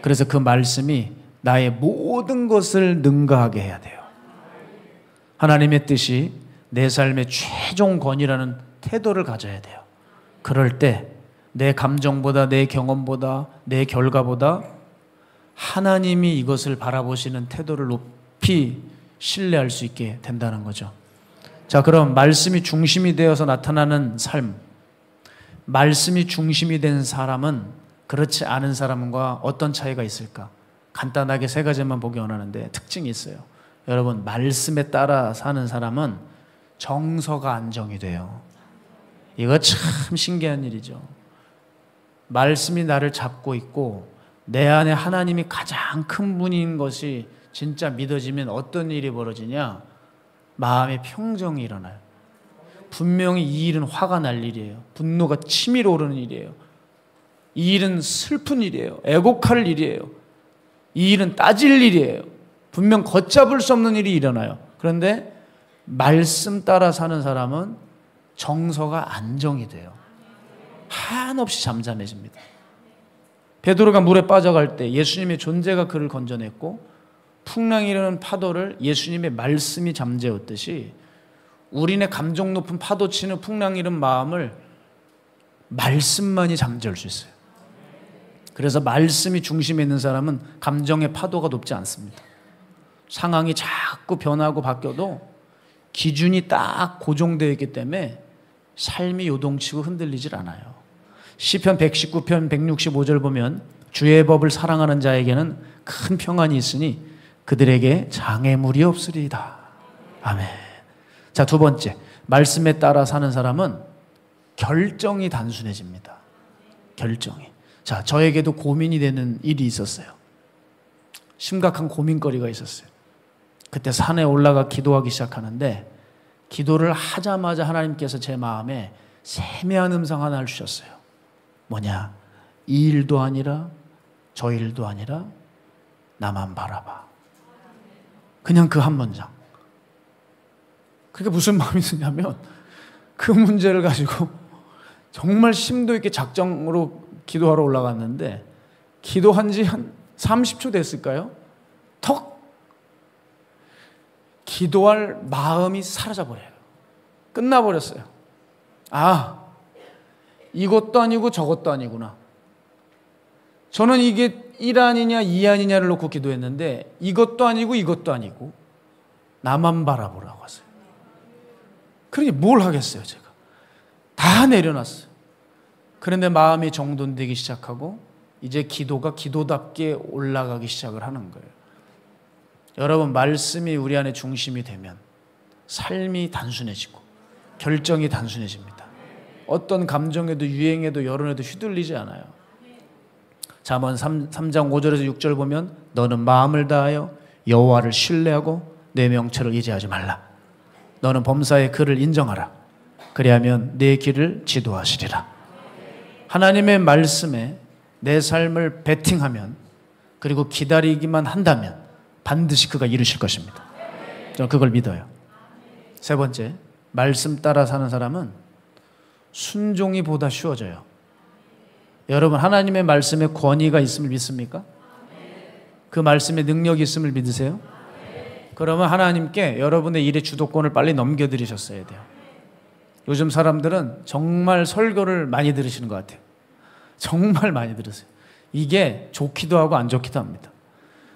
그래서 그 말씀이 나의 모든 것을 능가하게 해야 돼요. 하나님의 뜻이 내 삶의 최종 권위라는 태도를 가져야 돼요. 그럴 때 내 감정보다, 내 경험보다, 내 결과보다 하나님이 이것을 바라보시는 태도를 높이 신뢰할 수 있게 된다는 거죠. 자, 그럼 말씀이 중심이 되어서 나타나는 삶, 말씀이 중심이 된 사람은 그렇지 않은 사람과 어떤 차이가 있을까? 간단하게 세 가지만 보기 원하는데 특징이 있어요. 여러분, 말씀에 따라 사는 사람은 정서가 안정이 돼요. 이거 참 신기한 일이죠. 말씀이 나를 잡고 있고 내 안에 하나님이 가장 큰 분인 것이 진짜 믿어지면 어떤 일이 벌어지냐? 마음의 평정이 일어나요. 분명히 이 일은 화가 날 일이에요. 분노가 치밀어 오르는 일이에요. 이 일은 슬픈 일이에요. 애곡할 일이에요. 이 일은 따질 일이에요. 분명 걷잡을 수 없는 일이 일어나요. 그런데 말씀 따라 사는 사람은 정서가 안정이 돼요. 한없이 잠잠해집니다. 베드로가 물에 빠져갈 때 예수님의 존재가 그를 건져냈고 풍랑이 일어나는 파도를 예수님의 말씀이 잠재웠듯이 우리네 감정 높은 파도 치는 풍랑 일은 마음을 말씀만이 잠재울 수 있어요. 그래서 말씀이 중심에 있는 사람은 감정의 파도가 높지 않습니다. 상황이 자꾸 변하고 바뀌어도 기준이 딱 고정되어 있기 때문에 삶이 요동치고 흔들리질 않아요. 시편 119편 165절 보면 주의 법을 사랑하는 자에게는 큰 평안이 있으니 그들에게 장애물이 없으리이다. 아멘. 자, 두 번째, 말씀에 따라 사는 사람은 결정이 단순해집니다. 결정이. 자, 저에게도 고민이 되는 일이 있었어요. 심각한 고민거리가 있었어요. 그때 산에 올라가 기도하기 시작하는데 기도를 하자마자 하나님께서 제 마음에 세미한 음성 하나를 주셨어요. 뭐냐? 이 일도 아니라 저 일도 아니라 나만 바라봐. 그냥 그 한 문장. 그게 무슨 마음이 드냐면 그 문제를 가지고 정말 심도 있게 작정으로 기도하러 올라갔는데 기도한 지 한 30초 됐을까요? 턱! 기도할 마음이 사라져버려요. 끝나버렸어요. 아, 이것도 아니고 저것도 아니구나. 저는 이게 1안이냐 2안이냐를 놓고 기도했는데 이것도 아니고 이것도 아니고 나만 바라보라고 하세요. 그러니 뭘 하겠어요, 제가. 다 내려놨어요. 그런데 마음이 정돈되기 시작하고 이제 기도가 기도답게 올라가기 시작을 하는 거예요. 여러분, 말씀이 우리 안에 중심이 되면 삶이 단순해지고 결정이 단순해집니다. 어떤 감정에도 유행에도 여론에도 휘둘리지 않아요. 잠언 3장 5절에서 6절 보면 너는 마음을 다하여 여호와를 신뢰하고 내 명철을 의지하지 말라. 너는 범사의 그를 인정하라. 그리하면 내 길을 지도하시리라. 하나님의 말씀에 내 삶을 베팅하면 그리고 기다리기만 한다면 반드시 그가 이루실 것입니다. 저는 그걸 믿어요. 세 번째, 말씀 따라 사는 사람은 순종이 보다 쉬워져요. 여러분, 하나님의 말씀에 권위가 있음을 믿습니까? 그 말씀에 능력이 있음을 믿으세요? 그러면 하나님께 여러분의 일의 주도권을 빨리 넘겨드리셨어야 돼요. 요즘 사람들은 정말 설교를 많이 들으시는 것 같아요. 정말 많이 들으세요. 이게 좋기도 하고 안 좋기도 합니다.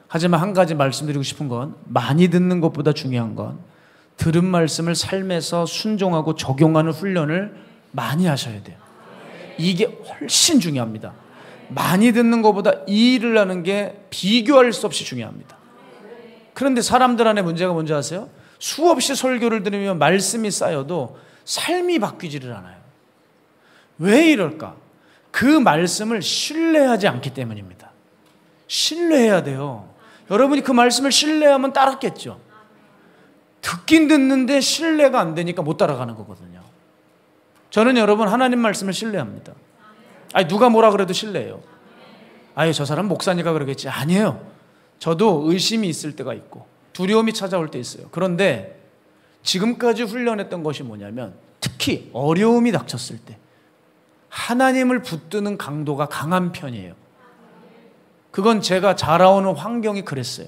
하지만 한 가지 말씀드리고 싶은 건 많이 듣는 것보다 중요한 건 들은 말씀을 삶에서 순종하고 적용하는 훈련을 많이 하셔야 돼요. 이게 훨씬 중요합니다. 많이 듣는 것보다 이 일을 하는 게 비교할 수 없이 중요합니다. 그런데 사람들 안에 문제가 뭔지 아세요? 수없이 설교를 들으면 말씀이 쌓여도 삶이 바뀌지를 않아요. 왜 이럴까? 그 말씀을 신뢰하지 않기 때문입니다. 신뢰해야 돼요. 여러분이 그 말씀을 신뢰하면 따랐겠죠. 듣긴 듣는데 신뢰가 안 되니까 못 따라가는 거거든요. 저는 여러분 하나님 말씀을 신뢰합니다. 아니 누가 뭐라 그래도 신뢰해요. 아니 저 사람 목사니까 그러겠지. 아니에요. 저도 의심이 있을 때가 있고 두려움이 찾아올 때 있어요. 그런데 지금까지 훈련했던 것이 뭐냐면 특히 어려움이 닥쳤을 때 하나님을 붙드는 강도가 강한 편이에요. 그건 제가 자라오는 환경이 그랬어요.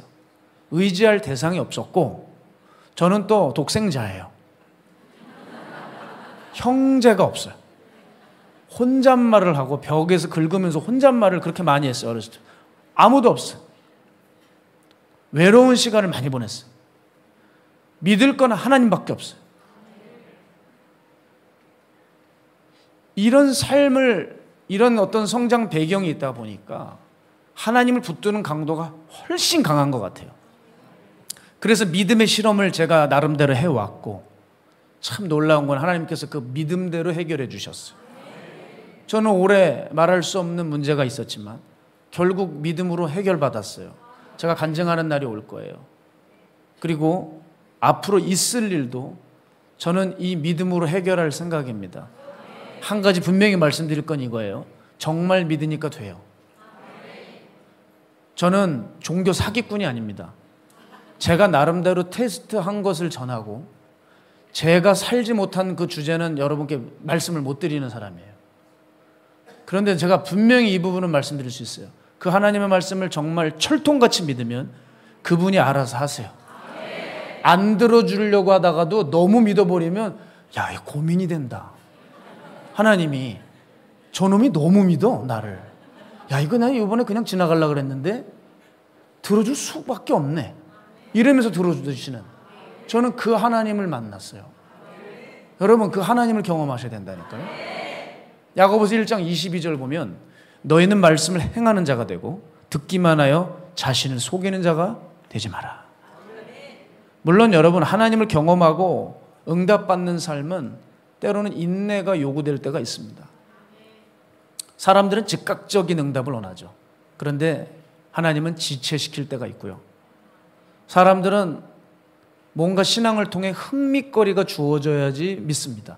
의지할 대상이 없었고 저는 또 독생자예요. 형제가 없어요. 혼잣말을 하고 벽에서 긁으면서 혼잣말을 그렇게 많이 했어요. 어렸을 때. 아무도 없어요. 외로운 시간을 많이 보냈어요. 믿을 건 하나님밖에 없어요. 이런 삶을, 이런 어떤 성장 배경이 있다 보니까 하나님을 붙드는 강도가 훨씬 강한 것 같아요. 그래서 믿음의 실험을 제가 나름대로 해왔고 참 놀라운 건 하나님께서 그 믿음대로 해결해 주셨어요. 저는 오래 말할 수 없는 문제가 있었지만 결국 믿음으로 해결받았어요. 제가 간증하는 날이 올 거예요. 그리고 앞으로 있을 일도 저는 이 믿음으로 해결할 생각입니다. 한 가지 분명히 말씀드릴 건 이거예요. 정말 믿으니까 돼요. 저는 종교 사기꾼이 아닙니다. 제가 나름대로 테스트한 것을 전하고 제가 살지 못한 그 주제는 여러분께 말씀을 못 드리는 사람이에요. 그런데 제가 분명히 이 부분은 말씀드릴 수 있어요. 그 하나님의 말씀을 정말 철통같이 믿으면 그분이 알아서 하세요. 안 들어주려고 하다가도 너무 믿어버리면 야, 이거 고민이 된다. 하나님이 저놈이 너무 믿어 나를. 야, 이거 난 이번에 그냥 지나가려고 그랬는데 들어줄 수밖에 없네. 이러면서 들어주시는 저는 그 하나님을 만났어요. 여러분 그 하나님을 경험하셔야 된다니까요. 야고보서 1장 22절 보면 너희는 말씀을 행하는 자가 되고 듣기만 하여 자신을 속이는 자가 되지 마라. 물론 여러분 하나님을 경험하고 응답받는 삶은 때로는 인내가 요구될 때가 있습니다. 사람들은 즉각적인 응답을 원하죠. 그런데 하나님은 지체시킬 때가 있고요. 사람들은 뭔가 신앙을 통해 흥미거리가 주어져야지 믿습니다.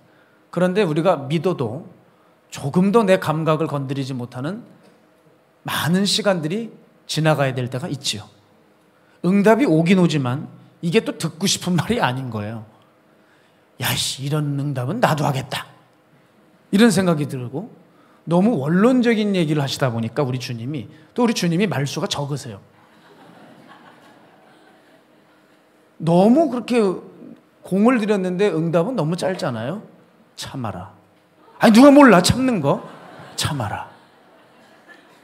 그런데 우리가 믿어도 조금도 내 감각을 건드리지 못하는 많은 시간들이 지나가야 될 때가 있지요. 응답이 오긴 오지만 이게 또 듣고 싶은 말이 아닌 거예요. 야이씨, 이런 응답은 나도 하겠다. 이런 생각이 들고 너무 원론적인 얘기를 하시다 보니까 우리 주님이 말수가 적으세요. 너무 그렇게 공을 들였는데 응답은 너무 짧잖아요. 참아라. 아니 누가 몰라 참는 거. 참아라.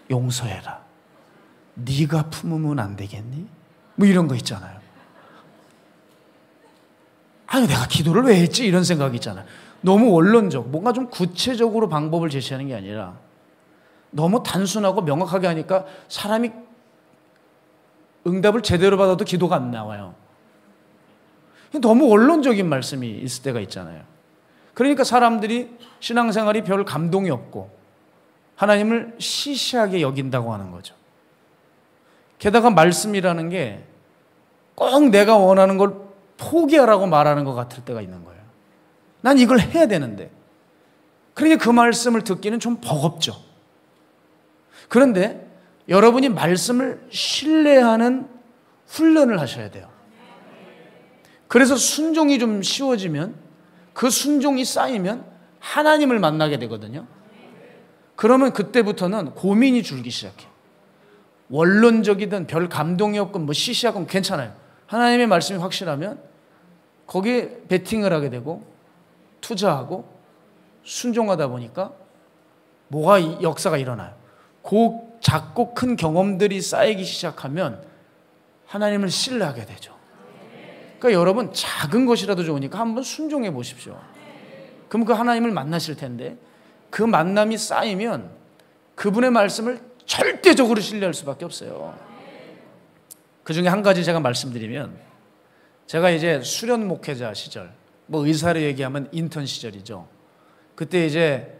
용서해라. 네가 품으면 안 되겠니? 뭐 이런 거 있잖아요. 아니 내가 기도를 왜 했지? 이런 생각이 있잖아요. 너무 원론적, 뭔가 좀 구체적으로 방법을 제시하는 게 아니라 너무 단순하고 명확하게 하니까 사람이 응답을 제대로 받아도 기도가 안 나와요. 너무 원론적인 말씀이 있을 때가 있잖아요. 그러니까 사람들이 신앙생활이 별 감동이 없고 하나님을 시시하게 여긴다고 하는 거죠. 게다가 말씀이라는 게 꼭 내가 원하는 걸 포기하라고 말하는 것 같을 때가 있는 거예요. 난 이걸 해야 되는데. 그러니까 그 말씀을 듣기는 좀 버겁죠. 그런데 여러분이 말씀을 신뢰하는 훈련을 하셔야 돼요. 그래서 순종이 좀 쉬워지면 그 순종이 쌓이면 하나님을 만나게 되거든요. 그러면 그때부터는 고민이 줄기 시작해요. 원론적이든 별 감동이 없건 뭐 시시하건 괜찮아요. 하나님의 말씀이 확실하면 거기에 베팅을 하게 되고 투자하고 순종하다 보니까 뭐가 역사가 일어나요. 그 작고 큰 경험들이 쌓이기 시작하면 하나님을 신뢰하게 되죠. 그러니까 여러분 작은 것이라도 좋으니까 한번 순종해 보십시오. 그럼 그 하나님을 만나실 텐데 그 만남이 쌓이면 그분의 말씀을 절대적으로 신뢰할 수밖에 없어요. 그 중에 한 가지 제가 말씀드리면 제가 이제 수련 목회자 시절, 뭐 의사로 얘기하면 인턴 시절이죠. 그때 이제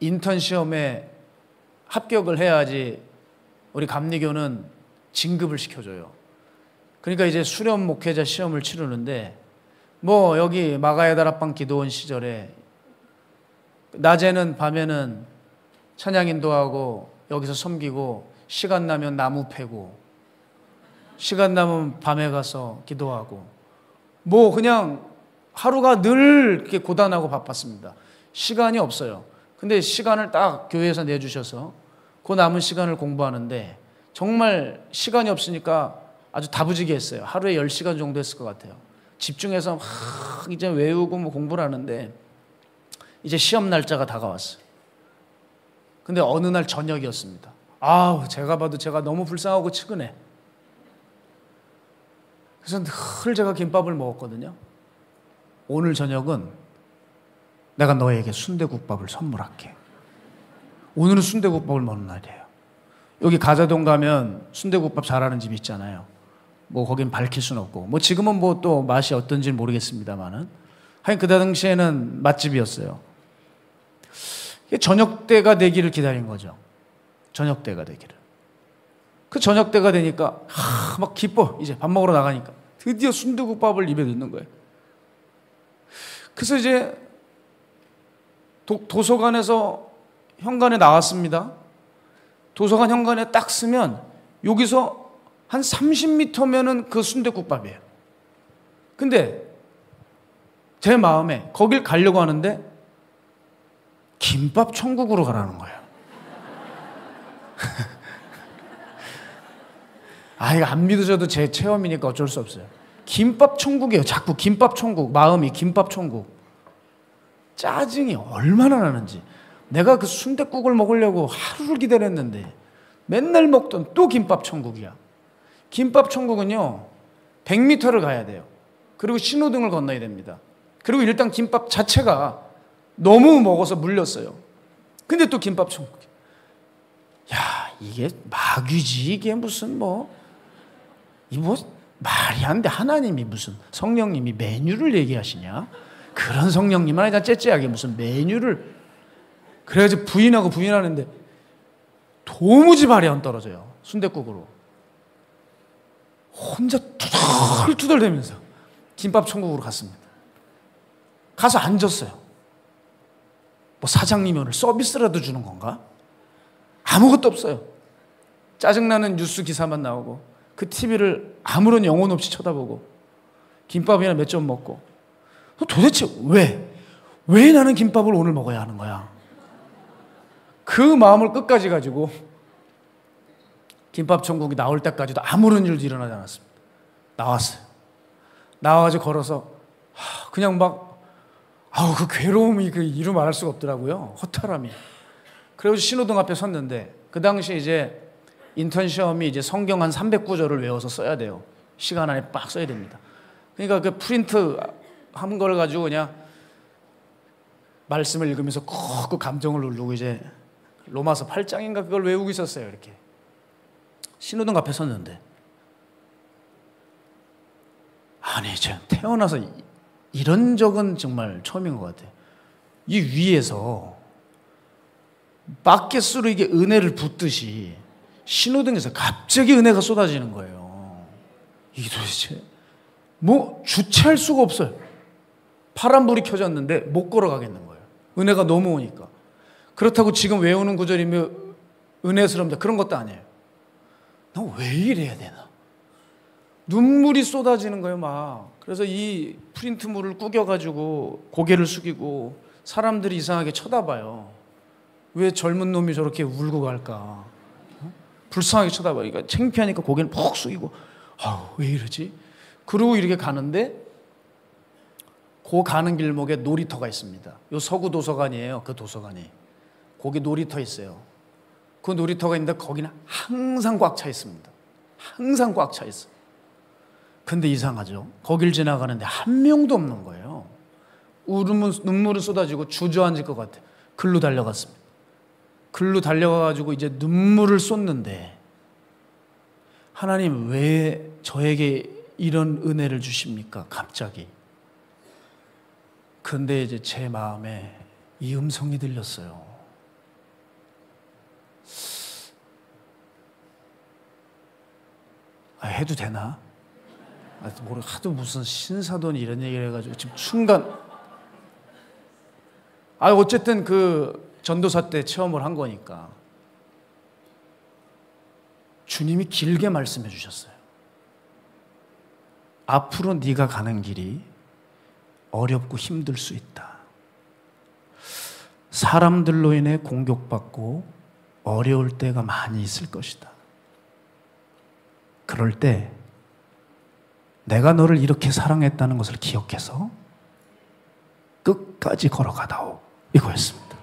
인턴 시험에 합격을 해야지 우리 감리교는 진급을 시켜줘요. 그러니까 이제 수련 목회자 시험을 치르는데 뭐 여기 마가야 다락방 기도원 시절에 낮에는 밤에는 찬양 인도하고 여기서 섬기고 시간 나면 나무 패고 시간 나면 밤에 가서 기도하고 뭐 그냥 하루가 늘 이렇게 고단하고 바빴습니다. 시간이 없어요. 근데 시간을 딱 교회에서 내주셔서 그 남은 시간을 공부하는데 정말 시간이 없으니까 아주 다부지게 했어요. 하루에 10시간 정도 했을 것 같아요. 집중해서 막 이제 외우고 뭐 공부를 하는데 이제 시험 날짜가 다가왔어요. 근데 어느 날 저녁이었습니다. 아우, 제가 봐도 제가 너무 불쌍하고 측은해. 그래서 늘 제가 김밥을 먹었거든요. 오늘 저녁은 내가 너에게 순대국밥을 선물할게. 오늘은 순대국밥을 먹는 날이에요. 여기 가자동 가면 순대국밥 잘하는 집 있잖아요. 뭐 거긴 밝힐 수는 없고 뭐 지금은 뭐 또 맛이 어떤지는 모르겠습니다만은 하여튼 그 당시에는 맛집이었어요. 저녁 때가 되기를 기다린 거죠. 저녁 때가 되기를. 그 저녁 때가 되니까 막 기뻐. 이제 밥 먹으러 나가니까 드디어 순대국밥을 입에 넣는 거예요. 그래서 이제 도서관에서 현관에 나왔습니다. 도서관 현관에 딱 쓰면 여기서 한 30m면은 그 순대국밥이에요. 근데 제 마음에 거길 가려고 하는데 김밥 천국으로 가라는 거예요. 아, 이거 안 믿으셔도 제 체험이니까 어쩔 수 없어요. 김밥 천국이에요. 자꾸 김밥 천국. 마음이 김밥 천국. 짜증이 얼마나 나는지. 내가 그 순댓국을 먹으려고 하루를 기다렸는데 맨날 먹던 또 김밥 천국이야. 김밥 천국은요 100m를 가야 돼요. 그리고 신호등을 건너야 됩니다. 그리고 일단 김밥 자체가 너무 먹어서 물렸어요. 근데 또 김밥 천국. 야, 이게 마귀지. 이게 무슨 말이 안 돼. 하나님이 무슨 성령님이 메뉴를 얘기하시냐? 그런 성령님은 아니라 째째하게 무슨 메뉴를. 그래가지고 부인하는데 도무지 발이 안 떨어져요. 순댓국으로. 혼자 투덜투덜대면서 김밥 천국으로 갔습니다. 가서 앉았어요. 뭐 사장님이 오늘 서비스라도 주는 건가? 아무것도 없어요. 짜증나는 뉴스 기사만 나오고 그 TV를 아무런 영혼 없이 쳐다보고 김밥이나 몇 점 먹고 도대체 왜 나는 김밥을 오늘 먹어야 하는 거야? 그 마음을 끝까지 가지고 김밥 천국이 나올 때까지도 아무런 일도 일어나지 않았습니다. 나왔어요. 나와가지고 걸어서 그냥 그 괴로움이 그 이루 말할 수가 없더라고요. 허탈함이. 그래서 신호등 앞에 섰는데 그 당시에 이제 인턴 시험이 이제 성경 한 300구절을 외워서 써야 돼요. 시간 안에 빡 써야 됩니다. 그러니까 그 프린트 한 걸 가지고 그냥 말씀을 읽으면서 꼭 그 감정을 누르고 이제 로마서 8장인가 그걸 외우고 있었어요. 이렇게 신호등 앞에 섰는데 아니 제가 태어나서 이런 적은 정말 처음인 것 같아요. 이 위에서 바켓으로 이게 은혜를 붓듯이 신호등에서 갑자기 은혜가 쏟아지는 거예요. 이게 도대체 주체할 수가 없어요. 파란불이 켜졌는데 못 걸어가겠는 거예요. 은혜가 너무 오니까. 그렇다고 지금 외우는 구절이면 은혜스럽다 그런 것도 아니에요. 나 왜 이래야 되나? 눈물이 쏟아지는 거예요, 막. 그래서 이 프린트물을 구겨가지고 고개를 숙이고 사람들이 이상하게 쳐다봐요. 왜 젊은 놈이 저렇게 울고 갈까? 불쌍하게 쳐다봐요. 그러니까 창피하니까 고개를 푹 숙이고 왜 이러지? 그러고 이렇게 가는데 그 가는 길목에 놀이터가 있습니다. 요 서구 도서관이에요. 그 도서관이. 거기 놀이터 있어요. 그 놀이터가 있는데 거기는 항상 꽉 차 있습니다. 항상 꽉 차 있어요. 근데 이상하죠. 거길 지나가는데 한 명도 없는 거예요. 눈물은 쏟아지고 주저앉을 것 같아요. 글로 달려갔습니다. 글로 달려가가지고 이제 눈물을 쏟는데 하나님 왜 저에게 이런 은혜를 주십니까? 갑자기. 근데 이제 제 마음에 이 음성이 들렸어요. 해도 되나? 하도 무슨 신사돈 이런 얘기를 해가지고 지금 순간 어쨌든 그 전도사 때 체험을 한 거니까 주님이 길게 말씀해 주셨어요. 앞으로 네가 가는 길이 어렵고 힘들 수 있다. 사람들로 인해 공격받고 어려울 때가 많이 있을 것이다. 그럴 때 내가 너를 이렇게 사랑했다는 것을 기억해서 끝까지 걸어가다오. 이거였습니다.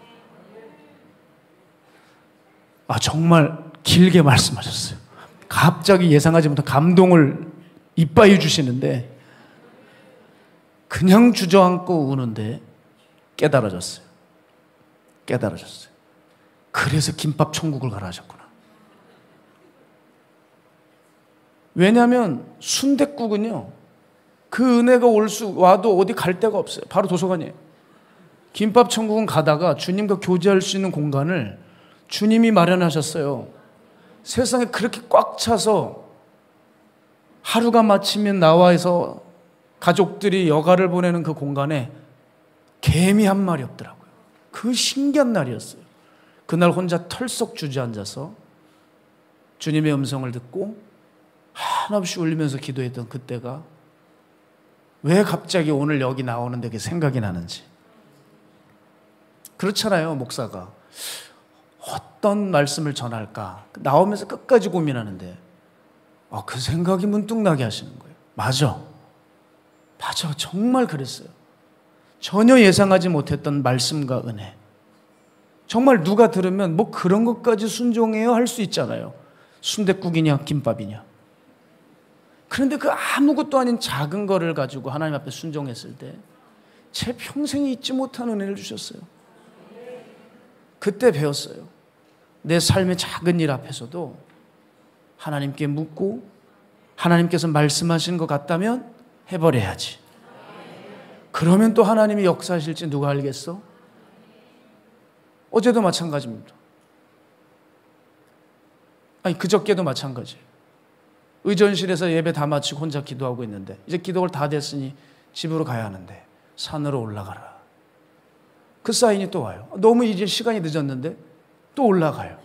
정말 길게 말씀하셨어요. 갑자기 예상하지 못한 감동을 이빠이 주시는데 그냥 주저앉고 우는데 깨달아졌어요. 그래서 김밥 천국을 가라 하셨구나. 왜냐하면 순댓국은요, 그 은혜가 와도 어디 갈 데가 없어요. 바로 도서관이에요. 김밥 천국은 가다가 주님과 교제할 수 있는 공간을 주님이 마련하셨어요. 세상에 그렇게 꽉 차서 하루가 마치면 나와서 가족들이 여가를 보내는 그 공간에 개미 한 마리 없더라고요. 그 신기한 날이었어요. 그날 혼자 털썩 주저앉아서 주님의 음성을 듣고 한없이 울리면서 기도했던 그때가 왜 갑자기 오늘 여기 나오는데 그게 생각이 나는지. 그렇잖아요, 목사가. 어떤 말씀을 전할까? 나오면서 끝까지 고민하는데 그 생각이 문득 나게 하시는 거예요. 맞아. 정말 그랬어요. 전혀 예상하지 못했던 말씀과 은혜. 정말 누가 들으면 뭐 그런 것까지 순종해요 할 수 있잖아요. 순댓국이냐 김밥이냐. 그런데 그 아무것도 아닌 작은 거를 가지고 하나님 앞에 순종했을 때 제 평생에 잊지 못한 은혜를 주셨어요. 그때 배웠어요. 내 삶의 작은 일 앞에서도 하나님께 묻고 하나님께서 말씀하신 것 같다면 해버려야지. 그러면 또 하나님이 역사하실지 누가 알겠어? 어제도 마찬가지입니다. 그저께도 마찬가지예요. 의전실에서 예배 다 마치고 혼자 기도하고 있는데 이제 기도가 다 됐으니 집으로 가야 하는데 산으로 올라가라. 그 사인이 또 와요. 너무 이제 시간이 늦었는데 또 올라가요.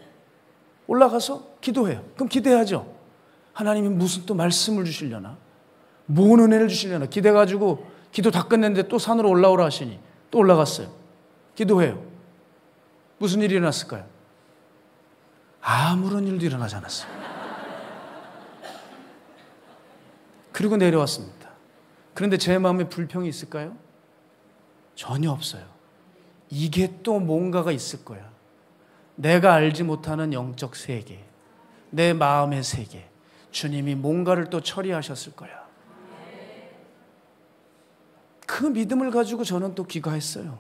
올라가서 기도해요. 그럼 기대하죠. 하나님이 무슨 또 말씀을 주시려나? 뭔 은혜를 주시려나? 기대가지고 기도 다 끝냈는데 또 산으로 올라오라 하시니 또 올라갔어요. 기도해요. 무슨 일이 일어났을까요? 아무런 일도 일어나지 않았어요. 그리고 내려왔습니다. 그런데 제 마음에 불평이 있을까요? 전혀 없어요. 이게 또 뭔가가 있을 거야. 내가 알지 못하는 영적 세계, 내 마음의 세계, 주님이 뭔가를 또 처리하셨을 거야. 그 믿음을 가지고 저는 또 귀가했어요.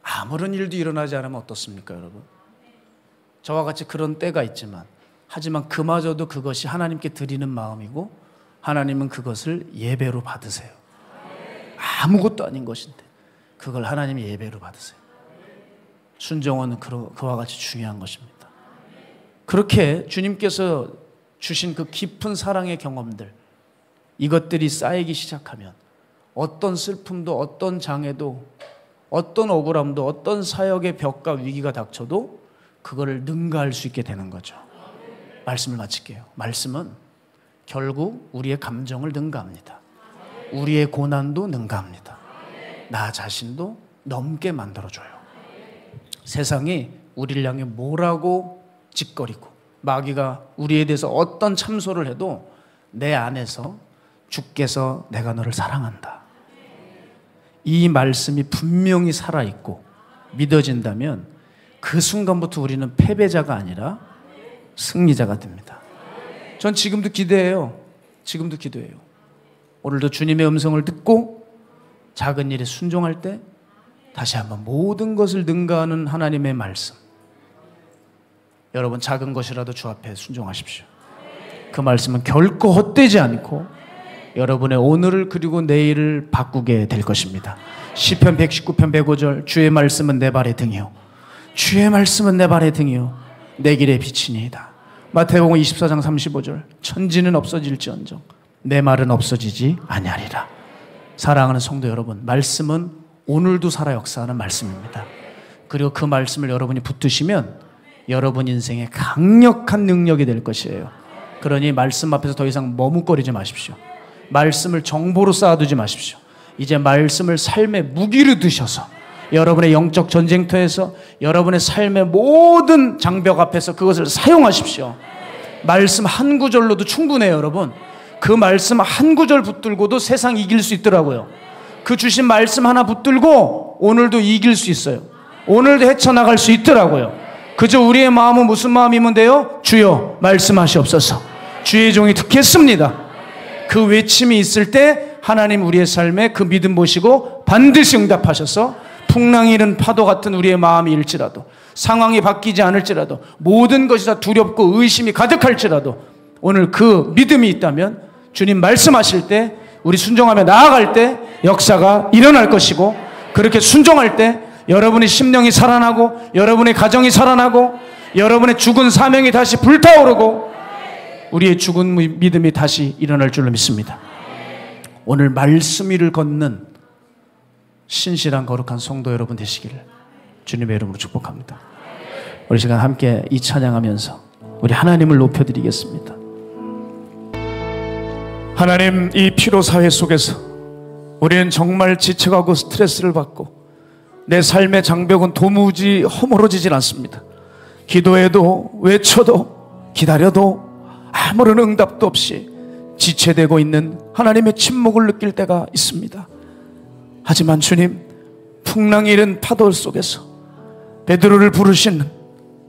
아무런 일도 일어나지 않으면 어떻습니까, 여러분? 저와 같이 그런 때가 있지만, 하지만 그마저도 그것이 하나님께 드리는 마음이고 하나님은 그것을 예배로 받으세요. 아무것도 아닌 것인데 그걸 하나님이 예배로 받으세요. 순종은 그와 같이 중요한 것입니다. 그렇게 주님께서 주신 그 깊은 사랑의 경험들, 이것들이 쌓이기 시작하면 어떤 슬픔도 어떤 장애도 어떤 억울함도 어떤 사역의 벽과 위기가 닥쳐도 그거를 능가할 수 있게 되는 거죠. 말씀을 마칠게요. 말씀은 결국 우리의 감정을 능가합니다. 우리의 고난도 능가합니다. 나 자신도 넘게 만들어줘요. 세상이 우리를 향해 뭐라고 짓거리고 마귀가 우리에 대해서 어떤 참소를 해도 내 안에서 주께서 내가 너를 사랑한다, 이 말씀이 분명히 살아있고 믿어진다면 그 순간부터 우리는 패배자가 아니라 승리자가 됩니다. 전 지금도 기대해요. 지금도 기도해요. 오늘도 주님의 음성을 듣고 작은 일에 순종할 때 다시 한번 모든 것을 능가하는 하나님의 말씀, 여러분 작은 것이라도 주 앞에 순종하십시오. 그 말씀은 결코 헛되지 않고 여러분의 오늘을 그리고 내일을 바꾸게 될 것입니다. 시편 119편 105절, 주의 말씀은 내 발의 등이요 주의 말씀은 내 발의 등이요 내 길의 빛이니이다. 마태복음 24장 35절 천지는 없어질지언정 내 말은 없어지지 아니하리라. 사랑하는 성도 여러분, 말씀은 오늘도 살아 역사하는 말씀입니다. 그리고 그 말씀을 여러분이 붙드시면 여러분 인생에 강력한 능력이 될 것이에요. 그러니 말씀 앞에서 더 이상 머뭇거리지 마십시오. 말씀을 정보로 쌓아두지 마십시오. 이제 말씀을 삶의 무기로 드셔서 여러분의 영적 전쟁터에서 여러분의 삶의 모든 장벽 앞에서 그것을 사용하십시오. 말씀 한 구절로도 충분해요, 여러분. 그 말씀 한 구절 붙들고도 세상 이길 수 있더라고요. 그 주신 말씀 하나 붙들고 오늘도 이길 수 있어요. 오늘도 헤쳐나갈 수 있더라고요. 그저 우리의 마음은 무슨 마음이면 돼요? 주여 말씀하시옵소서. 주의 종이 듣겠습니다. 그 외침이 있을 때 하나님 우리의 삶에 그 믿음 보시고 반드시 응답하셔서 풍랑이 일은 파도 같은 우리의 마음이 일지라도, 상황이 바뀌지 않을지라도, 모든 것이 다 두렵고 의심이 가득할지라도 오늘 그 믿음이 있다면 주님 말씀하실 때 우리 순종하며 나아갈 때 역사가 일어날 것이고, 그렇게 순종할 때 여러분의 심령이 살아나고 여러분의 가정이 살아나고 여러분의 죽은 사명이 다시 불타오르고 우리의 죽은 믿음이 다시 일어날 줄로 믿습니다. 오늘 말씀 위를 걷는 신실한 거룩한 성도 여러분 되시기를 주님의 이름으로 축복합니다. 우리 시간 함께 이 찬양하면서 우리 하나님을 높여드리겠습니다. 하나님, 이 피로사회 속에서 우리는 정말 지쳐가고 스트레스를 받고 내 삶의 장벽은 도무지 허물어지질 않습니다. 기도해도 외쳐도 기다려도 아무런 응답도 없이 지체되고 있는 하나님의 침묵을 느낄 때가 있습니다. 하지만 주님, 풍랑이 일은 파도 속에서 베드로를 부르시는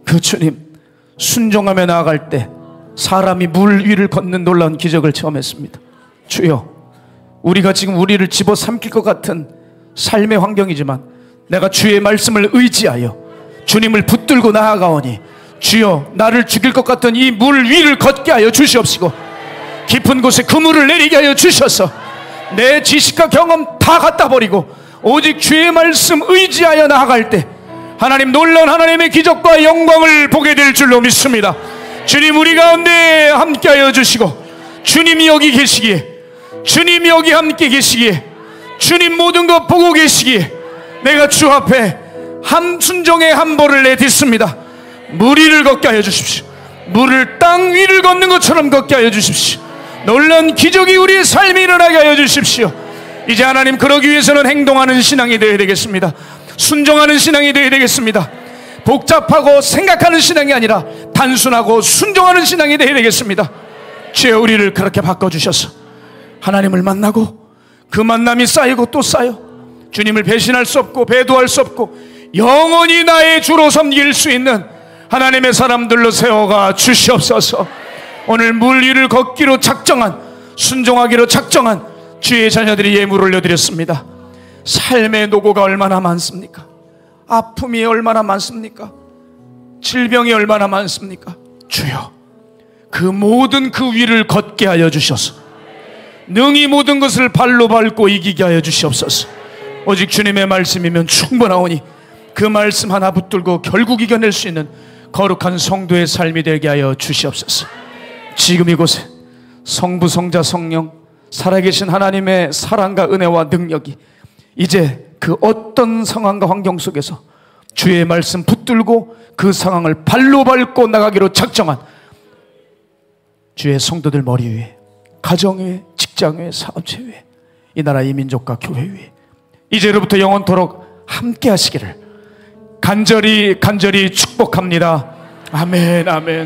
그 주님, 순종하며 나아갈 때 사람이 물 위를 걷는 놀라운 기적을 체험했습니다. 주여, 우리가 지금 우리를 집어삼킬 것 같은 삶의 환경이지만 내가 주의 말씀을 의지하여 주님을 붙들고 나아가오니 주여, 나를 죽일 것 같은 이 물 위를 걷게 하여 주시옵시고 깊은 곳에 그물을 내리게 하여 주셔서 내 지식과 경험 다 갖다 버리고 오직 주의 말씀 의지하여 나아갈 때 하나님, 놀라운 하나님의 기적과 영광을 보게 될 줄로 믿습니다. 주님, 우리 가운데 함께하여 주시고 주님이 여기 계시기에, 주님이 여기 함께 계시기에, 주님 모든 것 보고 계시기에 내가 주 앞에 한 순종의 한 벌을 내딛습니다. 물 위를 걷게 하여 주십시오. 물을 땅 위를 걷는 것처럼 걷게 하여 주십시오. 놀라운 기적이 우리의 삶에 일어나게 하여 주십시오. 이제 하나님, 그러기 위해서는 행동하는 신앙이 되어야 되겠습니다. 순종하는 신앙이 되어야 되겠습니다. 복잡하고 생각하는 신앙이 아니라 단순하고 순종하는 신앙이 되어야 되겠습니다. 주여, 우리를 그렇게 바꿔주셔서 하나님을 만나고 그 만남이 쌓이고 또 쌓여 주님을 배신할 수 없고 배도할 수 없고 영원히 나의 주로 섬길 수 있는 하나님의 사람들로 세워가 주시옵소서. 오늘 물 위를 걷기로 작정한, 순종하기로 작정한 주의 자녀들이 예물 올려드렸습니다. 삶의 노고가 얼마나 많습니까? 아픔이 얼마나 많습니까? 질병이 얼마나 많습니까? 주여, 그 모든 그 위를 걷게 하여 주셔서 능히 모든 것을 발로 밟고 이기게 하여 주시옵소서. 오직 주님의 말씀이면 충분하오니 그 말씀 하나 붙들고 결국 이겨낼 수 있는 거룩한 성도의 삶이 되게 하여 주시옵소서. 지금 이곳에 성부, 성자, 성령 살아계신 하나님의 사랑과 은혜와 능력이 이제 그 어떤 상황과 환경 속에서 주의 말씀 붙들고 그 상황을 발로 밟고 나가기로 작정한 주의 성도들 머리 위에, 가정 위에, 직장 위에, 사업체 위에, 이 나라 이 민족과 교회 위에 이제로부터 영원토록 함께 하시기를 간절히 축복합니다. 아멘, 아멘.